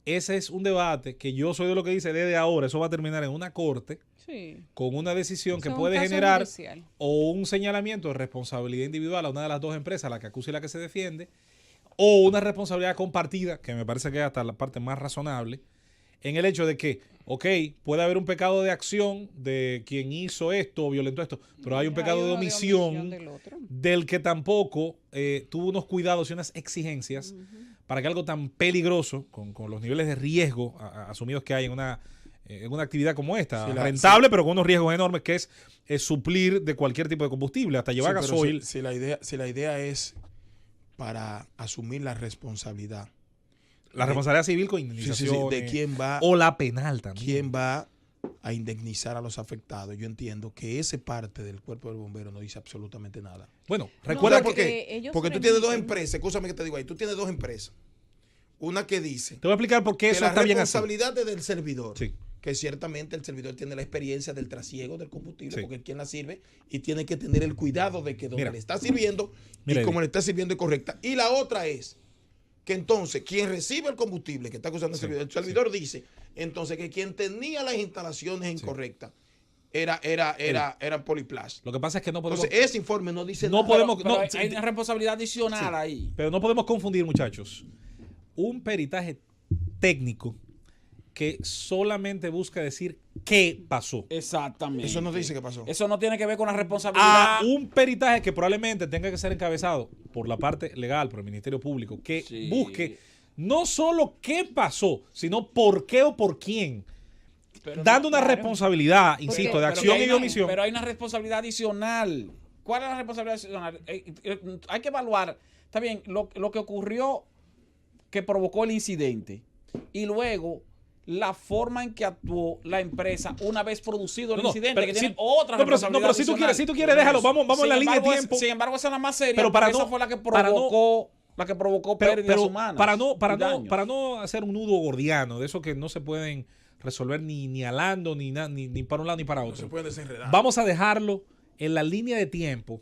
ese es un debate que yo soy de lo que dice desde ahora. Eso va a terminar en una corte con una decisión que puede generar judicial o un señalamiento de responsabilidad individual a una de las dos empresas, la que acusa y la que se defiende, o una responsabilidad compartida, que me parece que es hasta la parte más razonable, en el hecho de que, ok, puede haber un pecado de acción de quien hizo esto o violentó esto, pero hay un pecado de omisión del que tampoco tuvo unos cuidados y unas exigencias para que algo tan peligroso, con los niveles de riesgo asumidos que hay en una actividad como esta, rentable, pero con unos riesgos enormes, que es suplir de cualquier tipo de combustible, hasta llevar gasoil. Si la idea es para asumir la responsabilidad. La responsabilidad civil con indemnización. De quién va. O la penal también. ¿Quién va a indemnizar a los afectados? Yo entiendo que esa parte del cuerpo del bombero no dice absolutamente nada. Bueno, recuerda porque tú tienes dos empresas. Escúchame que te digo ahí. Tú tienes dos empresas. Una que dice. Te voy a explicar por qué eso está bien así. La responsabilidad es del servidor. Sí. Que ciertamente el servidor tiene la experiencia del trasiego del combustible, porque es quien la sirve y tiene que tener el cuidado de que donde le está sirviendo y como le está sirviendo es correcta. Y la otra es que entonces quien recibe el combustible que está acusando el servidor dice entonces que quien tenía las instalaciones incorrectas era Poliplas. Lo que pasa es que no podemos... Entonces, ese informe no dice No nada. podemos... Pero no, hay una responsabilidad adicional sí, ahí. pero no podemos confundir, muchachos, un peritaje técnico que solamente busca decir qué pasó. Exactamente. Eso no dice qué pasó. Eso no tiene que ver con la responsabilidad. A un peritaje que probablemente tenga que ser encabezado por la parte legal, por el Ministerio Público, que Sí. busque no solo qué pasó, sino por qué o por quién. Pero Dando una claro. responsabilidad, insisto, de Pero acción que hay y de una- omisión. Pero hay una responsabilidad adicional. ¿Cuál es la responsabilidad adicional? Hay que evaluar, está bien, lo que ocurrió que provocó el incidente y luego la forma en que actuó la empresa una vez producido el No, no, incidente, pero que si- tiene otra no, pero si responsabilidad tú quieres, adicional. déjalo, vamos en la línea de embargo, tiempo. Sin embargo, esa es la más seria, Pero para porque esa no- fue la que para no- provocó pérdidas humanas. Para no hacer un nudo gordiano, de eso que no se pueden resolver ni alando, ni para un lado ni para No otro. se puede desenredar. Vamos a dejarlo en la línea de tiempo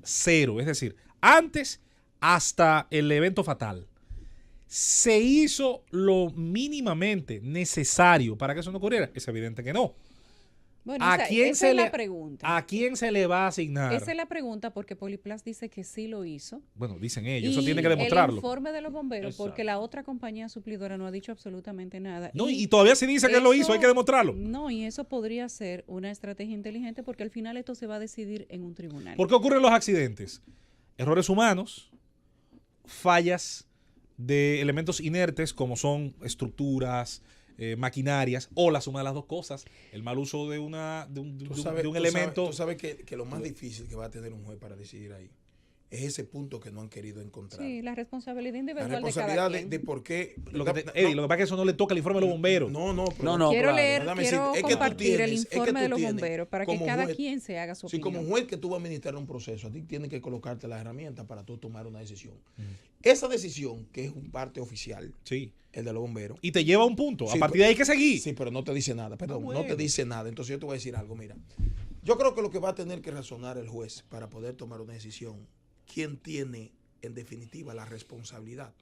cero, es decir, antes hasta el evento fatal. ¿Se hizo lo mínimamente necesario para que eso no ocurriera? Es evidente que no. Bueno, ¿A esa, quién esa se es le- la pregunta. ¿A quién se le va a asignar? Esa es la pregunta porque Poliplas dice que sí lo hizo. Bueno, dicen ellos, Y eso tiene que demostrarlo. el informe de los bomberos, Exacto. porque la otra compañía suplidora no ha dicho absolutamente nada. No, y todavía se dice que lo hizo, hay que demostrarlo. No, y eso podría ser una estrategia inteligente porque al final esto se va a decidir en un tribunal. ¿Por qué ocurren los accidentes? Errores humanos, fallas de elementos inertes como son estructuras, maquinarias, o la suma de las dos cosas, el mal uso de un elemento. Tú sabes que lo más difícil que va a tener un juez para decidir ahí es ese punto que no han querido encontrar. Sí, la responsabilidad La individual de cada responsabilidad quien. de por qué. Lo que lo que pasa es que eso no le toca el informe de los bomberos. No, pero No, no. Quiero claro. leer, Déjame quiero decirte, es que tú compartir el tienes- es que informe tú de los tienes, bomberos para que como cada juez- quien se haga su Si opinión. como juez que tú vas a administrar un proceso, a ti tienes que colocarte las herramientas para tú tomar una decisión. Esa decisión, que es un parte oficial, Sí. el de los bomberos. Y te lleva a un punto. Sí, a partir de ahí hay que seguir. Sí, pero no te dice nada, perdón, bueno. no te dice nada. Entonces yo te voy a decir algo, mira. Yo creo que lo que va a tener que razonar el juez para poder tomar una decisión, ¿quién tiene en definitiva la responsabilidad?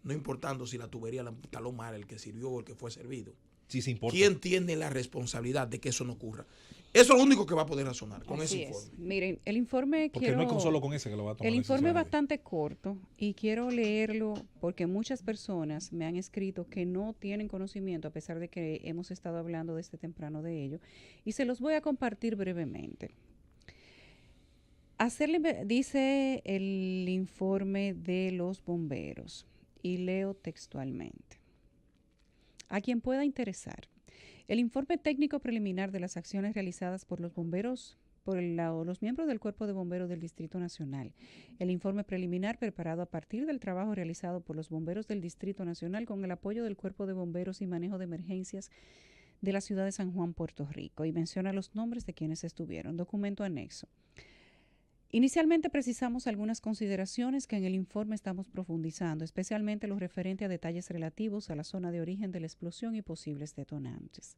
No importando si la tubería la instaló mal, el que sirvió o el que fue servido. Sí, se importa. ¿Quién tiene la responsabilidad de que eso no ocurra? Eso es lo único que va a poder razonar con Así ese es. informe. Miren, el informe Porque quiero... no es con solo con ese que lo va a tomar. El informe es necesariamente. bastante corto y quiero leerlo porque muchas personas me han escrito que no tienen conocimiento a pesar de que hemos estado hablando desde temprano de ello y se los voy a compartir brevemente. Dice el informe de los bomberos y leo textualmente. A quien pueda interesar. El informe técnico preliminar de las acciones realizadas por los bomberos los miembros del Cuerpo de Bomberos del Distrito Nacional. El informe preliminar preparado a partir del trabajo realizado por los bomberos del Distrito Nacional con el apoyo del Cuerpo de Bomberos y Manejo de Emergencias de la ciudad de San Juan, Puerto Rico, y menciona los nombres de quienes estuvieron. Documento anexo. Inicialmente precisamos algunas consideraciones que en el informe estamos profundizando, especialmente lo referente a detalles relativos a la zona de origen de la explosión y posibles detonantes.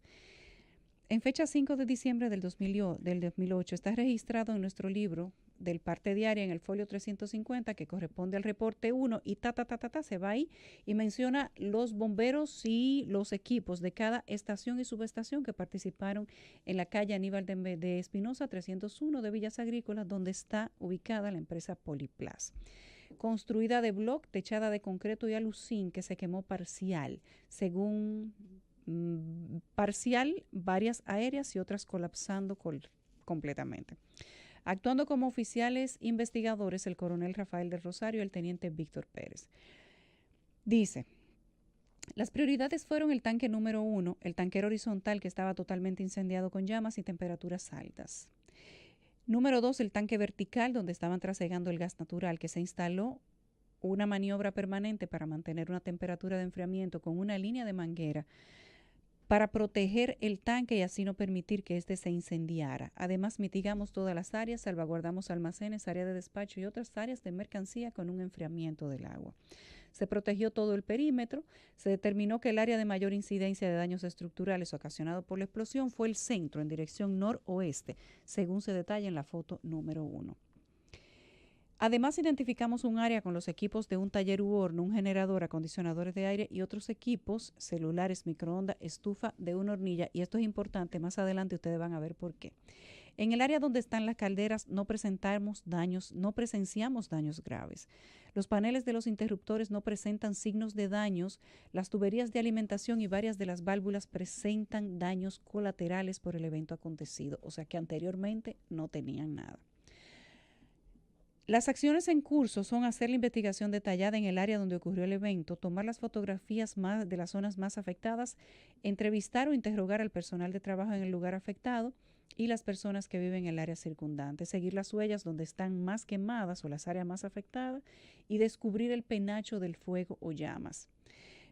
En fecha 5 de diciembre del 2008 está registrado en nuestro libro del parte diaria en el folio 350 que corresponde al reporte 1 y se va ahí y menciona los bomberos y los equipos de cada estación y subestación que participaron en la calle Aníbal de Espinosa 301 de Villas Agrícolas, donde está ubicada la empresa Poliplas. Construida de bloc, techada de concreto y alucín que se quemó parcial, varias aéreas y otras colapsando completamente. Actuando como oficiales investigadores el coronel Rafael del Rosario y el teniente Víctor Pérez. Dice, las prioridades fueron el tanque número 1, el tanquero horizontal que estaba totalmente incendiado con llamas y temperaturas altas. Número 2, el tanque vertical donde estaban trasegando el gas natural que se instaló una maniobra permanente para mantener una temperatura de enfriamiento con una línea de manguera para proteger el tanque y así no permitir que éste se incendiara. Además, mitigamos todas las áreas, salvaguardamos almacenes, área de despacho y otras áreas de mercancía con un enfriamiento del agua. Se protegió todo el perímetro, se determinó que el área de mayor incidencia de daños estructurales ocasionado por la explosión fue el centro en dirección noroeste, según se detalla en la foto número 1. Además, identificamos un área con los equipos de un taller u horno, un generador, acondicionadores de aire y otros equipos, celulares, microondas, estufa de una hornilla. Y esto es importante, más adelante ustedes van a ver por qué. En el área donde están las calderas no presenciamos daños graves. Los paneles de los interruptores no presentan signos de daños. Las tuberías de alimentación y varias de las válvulas presentan daños colaterales por el evento acontecido, o sea que anteriormente no tenían nada. Las acciones en curso son hacer la investigación detallada en el área donde ocurrió el evento, tomar las fotografías de las zonas más afectadas, entrevistar o interrogar al personal de trabajo en el lugar afectado y las personas que viven en el área circundante, seguir las huellas donde están más quemadas o las áreas más afectadas y descubrir el penacho del fuego o llamas.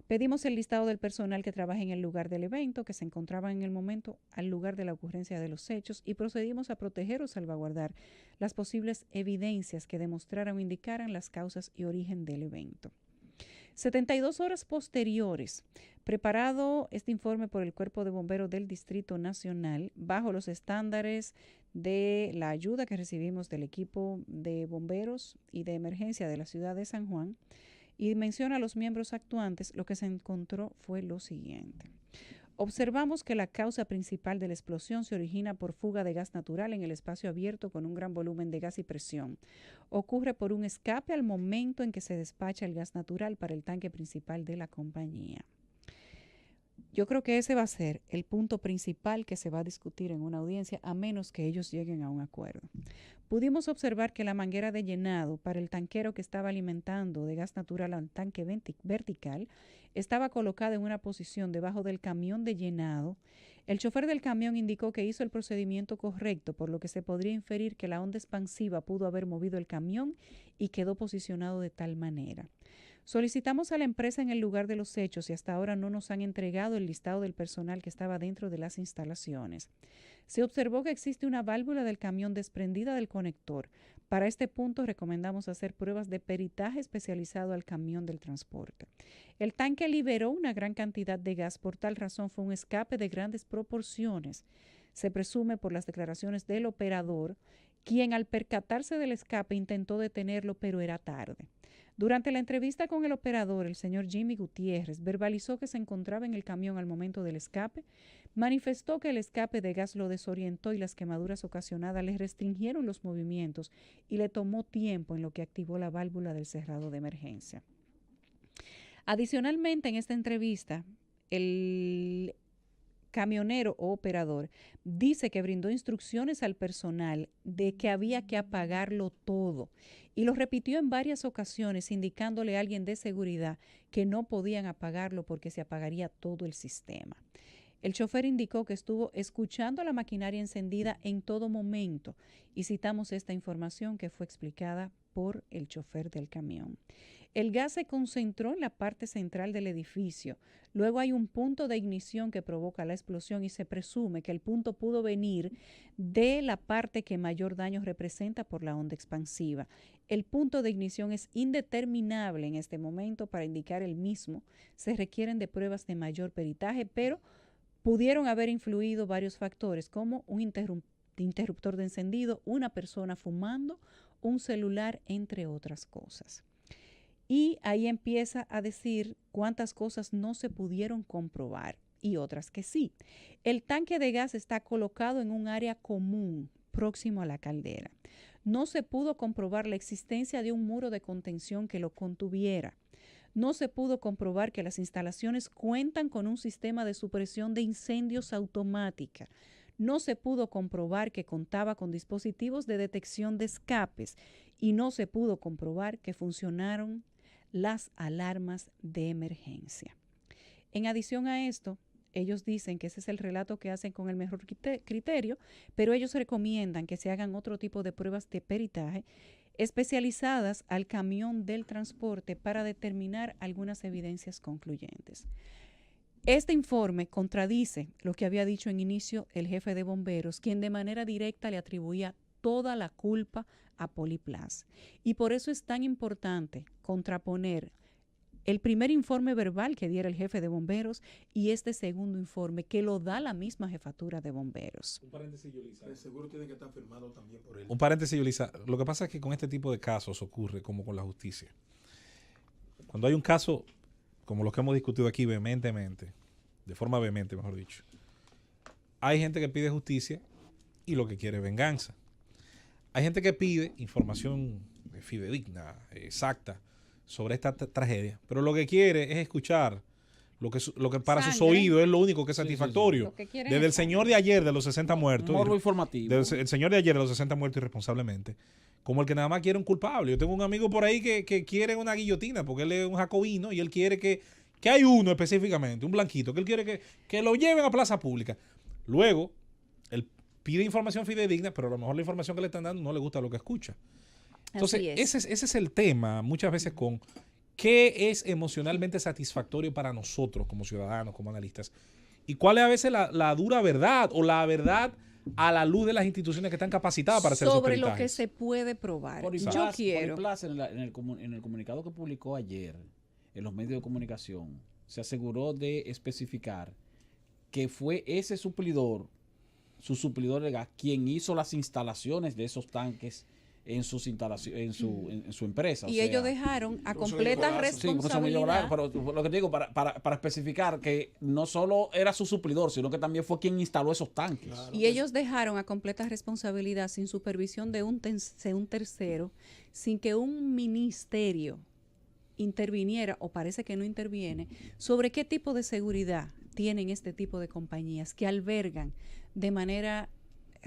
Pedimos el listado del personal que trabaja en el lugar del evento, que se encontraba en el momento al lugar de la ocurrencia de los hechos y procedimos a proteger o salvaguardar las posibles evidencias que demostraran o indicaran las causas y origen del evento. 72 horas posteriores, preparado este informe por el Cuerpo de Bomberos del Distrito Nacional bajo los estándares de la ayuda que recibimos del equipo de bomberos y de emergencia de la ciudad de San Juan, y menciona a los miembros actuantes, lo que se encontró fue lo siguiente. Observamos que la causa principal de la explosión se origina por fuga de gas natural en el espacio abierto con un gran volumen de gas y presión. Ocurre por un escape al momento en que se despacha el gas natural para el tanque principal de la compañía. Yo creo que ese va a ser el punto principal que se va a discutir en una audiencia, a menos que ellos lleguen a un acuerdo. Pudimos observar que la manguera de llenado para el tanquero que estaba alimentando de gas natural al tanque vertical estaba colocada en una posición debajo del camión de llenado. El chofer del camión indicó que hizo el procedimiento correcto, por lo que se podría inferir que la onda expansiva pudo haber movido el camión y quedó posicionado de tal manera. Solicitamos a la empresa en el lugar de los hechos y hasta ahora no nos han entregado el listado del personal que estaba dentro de las instalaciones. Se observó que existe una válvula del camión desprendida del conector. Para este punto recomendamos hacer pruebas de peritaje especializado al camión del transporte. El tanque liberó una gran cantidad de gas, por tal razón fue un escape de grandes proporciones. Se presume por las declaraciones del operador, quien al percatarse del escape intentó detenerlo, pero era tarde. Durante la entrevista con el operador, el señor Jimmy Gutiérrez verbalizó que se encontraba en el camión al momento del escape, manifestó que el escape de gas lo desorientó y las quemaduras ocasionadas le restringieron los movimientos y le tomó tiempo en lo que activó la válvula del cerrado de emergencia. Adicionalmente, en esta entrevista, el camionero o operador dice que brindó instrucciones al personal de que había que apagarlo todo y lo repitió en varias ocasiones indicándole a alguien de seguridad que no podían apagarlo porque se apagaría todo el sistema. El chofer indicó que estuvo escuchando la maquinaria encendida en todo momento y citamos esta información que fue explicada por el chofer del camión. El gas se concentró en la parte central del edificio. Luego hay un punto de ignición que provoca la explosión y se presume que el punto pudo venir de la parte que mayor daño representa por la onda expansiva. El punto de ignición es indeterminable en este momento para indicar el mismo. Se requieren de pruebas de mayor peritaje, pero pudieron haber influido varios factores como un interruptor de encendido, una persona fumando, un celular, entre otras cosas. Y ahí empieza a decir cuántas cosas no se pudieron comprobar y otras que sí. El tanque de gas está colocado en un área común próximo a la caldera. No se pudo comprobar la existencia de un muro de contención que lo contuviera. No se pudo comprobar que las instalaciones cuentan con un sistema de supresión de incendios automática. No se pudo comprobar que contaba con dispositivos de detección de escapes y no se pudo comprobar que funcionaron las alarmas de emergencia. En adición a esto, ellos dicen que ese es el relato que hacen con el mejor criterio, pero ellos recomiendan que se hagan otro tipo de pruebas de peritaje especializadas al camión del transporte para determinar algunas evidencias concluyentes. Este informe contradice lo que había dicho en inicio el jefe de bomberos, quien de manera directa le atribuía toda la culpa a Poliplas. Y por eso es tan importante contraponer el primer informe verbal que diera el jefe de bomberos y este segundo informe que lo da la misma jefatura de bomberos. Un paréntesis, Yulisa. Seguro tiene que estar firmado también por él. Un paréntesis, Yulisa. Lo que pasa es que con este tipo de casos ocurre como con la justicia. Cuando hay un caso como los que hemos discutido aquí vehementemente, de forma vehemente, mejor dicho, hay gente que pide justicia y lo que quiere es venganza. Hay gente que pide información fidedigna, exacta, sobre esta tragedia, pero lo que quiere es escuchar lo que para sus oídos es lo único que es satisfactorio. Lo que Desde el señor de ayer de los 60 muertos, Morbo informativo. desde el señor de ayer de los 60 muertos irresponsablemente, como el que nada más quiere un culpable. Yo tengo un amigo por ahí que quiere una guillotina porque él es un jacobino y él quiere que hay uno específicamente, un blanquito, que él quiere que lo lleven a plaza pública. Luego, él pide información fidedigna, pero a lo mejor la información que le están dando no le gusta lo que escucha. Entonces, ese es el tema muchas veces con qué es emocionalmente satisfactorio para nosotros como ciudadanos, como analistas, y cuál es a veces la dura verdad o la verdad a la luz de las instituciones que están capacitadas para hacer esos sobre peritajes. lo que se puede probar. Yo quiero. En el comunicado que publicó ayer en los medios de comunicación, se aseguró de especificar que fue ese suplidor, su suplidor de gas, quien hizo las instalaciones de esos tanques en sus instalaciones, en su empresa. Y ellos dejaron a completa responsabilidad. Pero lo que te digo, para especificar que no solo era su suplidor, sino que también fue quien instaló esos tanques. Claro. Y ellos dejaron a completa responsabilidad, sin supervisión de un tercero, sin que un ministerio interviniera, o parece que no interviene, sobre qué tipo de seguridad tienen este tipo de compañías que albergan de manera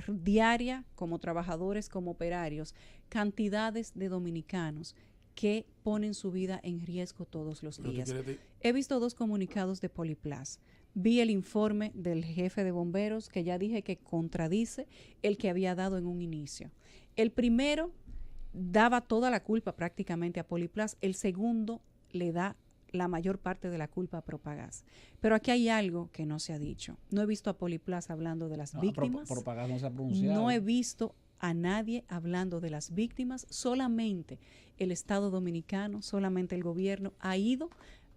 diaria, como trabajadores, como operarios, cantidades de dominicanos que ponen su vida en riesgo todos los días. He visto 2 comunicados de Poliplas. Vi el informe del jefe de bomberos, que ya dije que contradice el que había dado en un inicio. El primero daba toda la culpa prácticamente a Poliplas, el segundo le da la mayor parte de la culpa a Propagás. Pero aquí hay algo que no se ha dicho. No he visto a Poliplas hablando de las víctimas. Propagás no se ha pronunciado. No he visto a nadie hablando de las víctimas. Solamente el Estado Dominicano, solamente el gobierno ha ido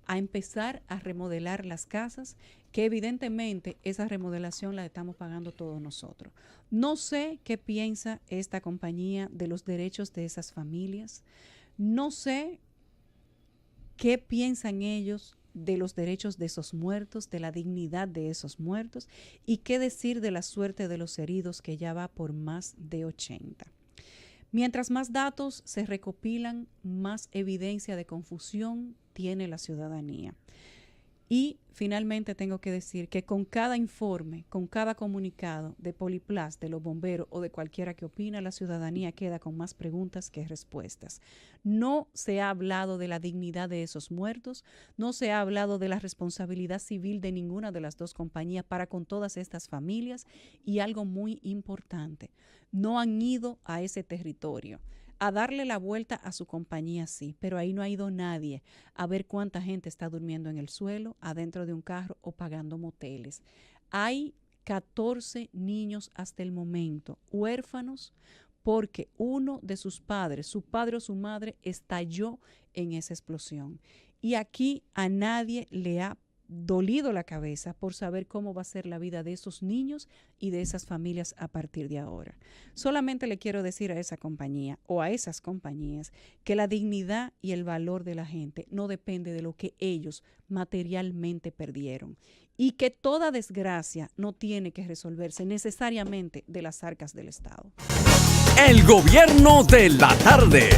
a empezar a remodelar las casas, que evidentemente esa remodelación la estamos pagando todos nosotros. No sé qué piensa esta compañía de los derechos de esas familias. No sé qué piensan ellos de los derechos de esos muertos, de la dignidad de esos muertos, y qué decir de la suerte de los heridos, que ya va por más de 80. Mientras más datos se recopilan, más evidencia de confusión tiene la ciudadanía. Y finalmente tengo que decir que con cada informe, con cada comunicado de Poliplas, de los bomberos o de cualquiera que opina, la ciudadanía queda con más preguntas que respuestas. No se ha hablado de la dignidad de esos muertos, no se ha hablado de la responsabilidad civil de ninguna de las 2 compañías para con todas estas familias, y algo muy importante, no han ido a ese territorio a darle la vuelta a su compañía, sí, pero ahí no ha ido nadie a ver cuánta gente está durmiendo en el suelo, adentro de un carro o pagando moteles. Hay 14 niños hasta el momento, huérfanos, porque uno de sus padres, su padre o su madre, estalló en esa explosión. Y aquí a nadie le ha dolido la cabeza por saber cómo va a ser la vida de esos niños y de esas familias a partir de ahora. Solamente le quiero decir a esa compañía o a esas compañías que la dignidad y el valor de la gente no depende de lo que ellos materialmente perdieron, y que toda desgracia no tiene que resolverse necesariamente de las arcas del Estado. El gobierno de la tarde.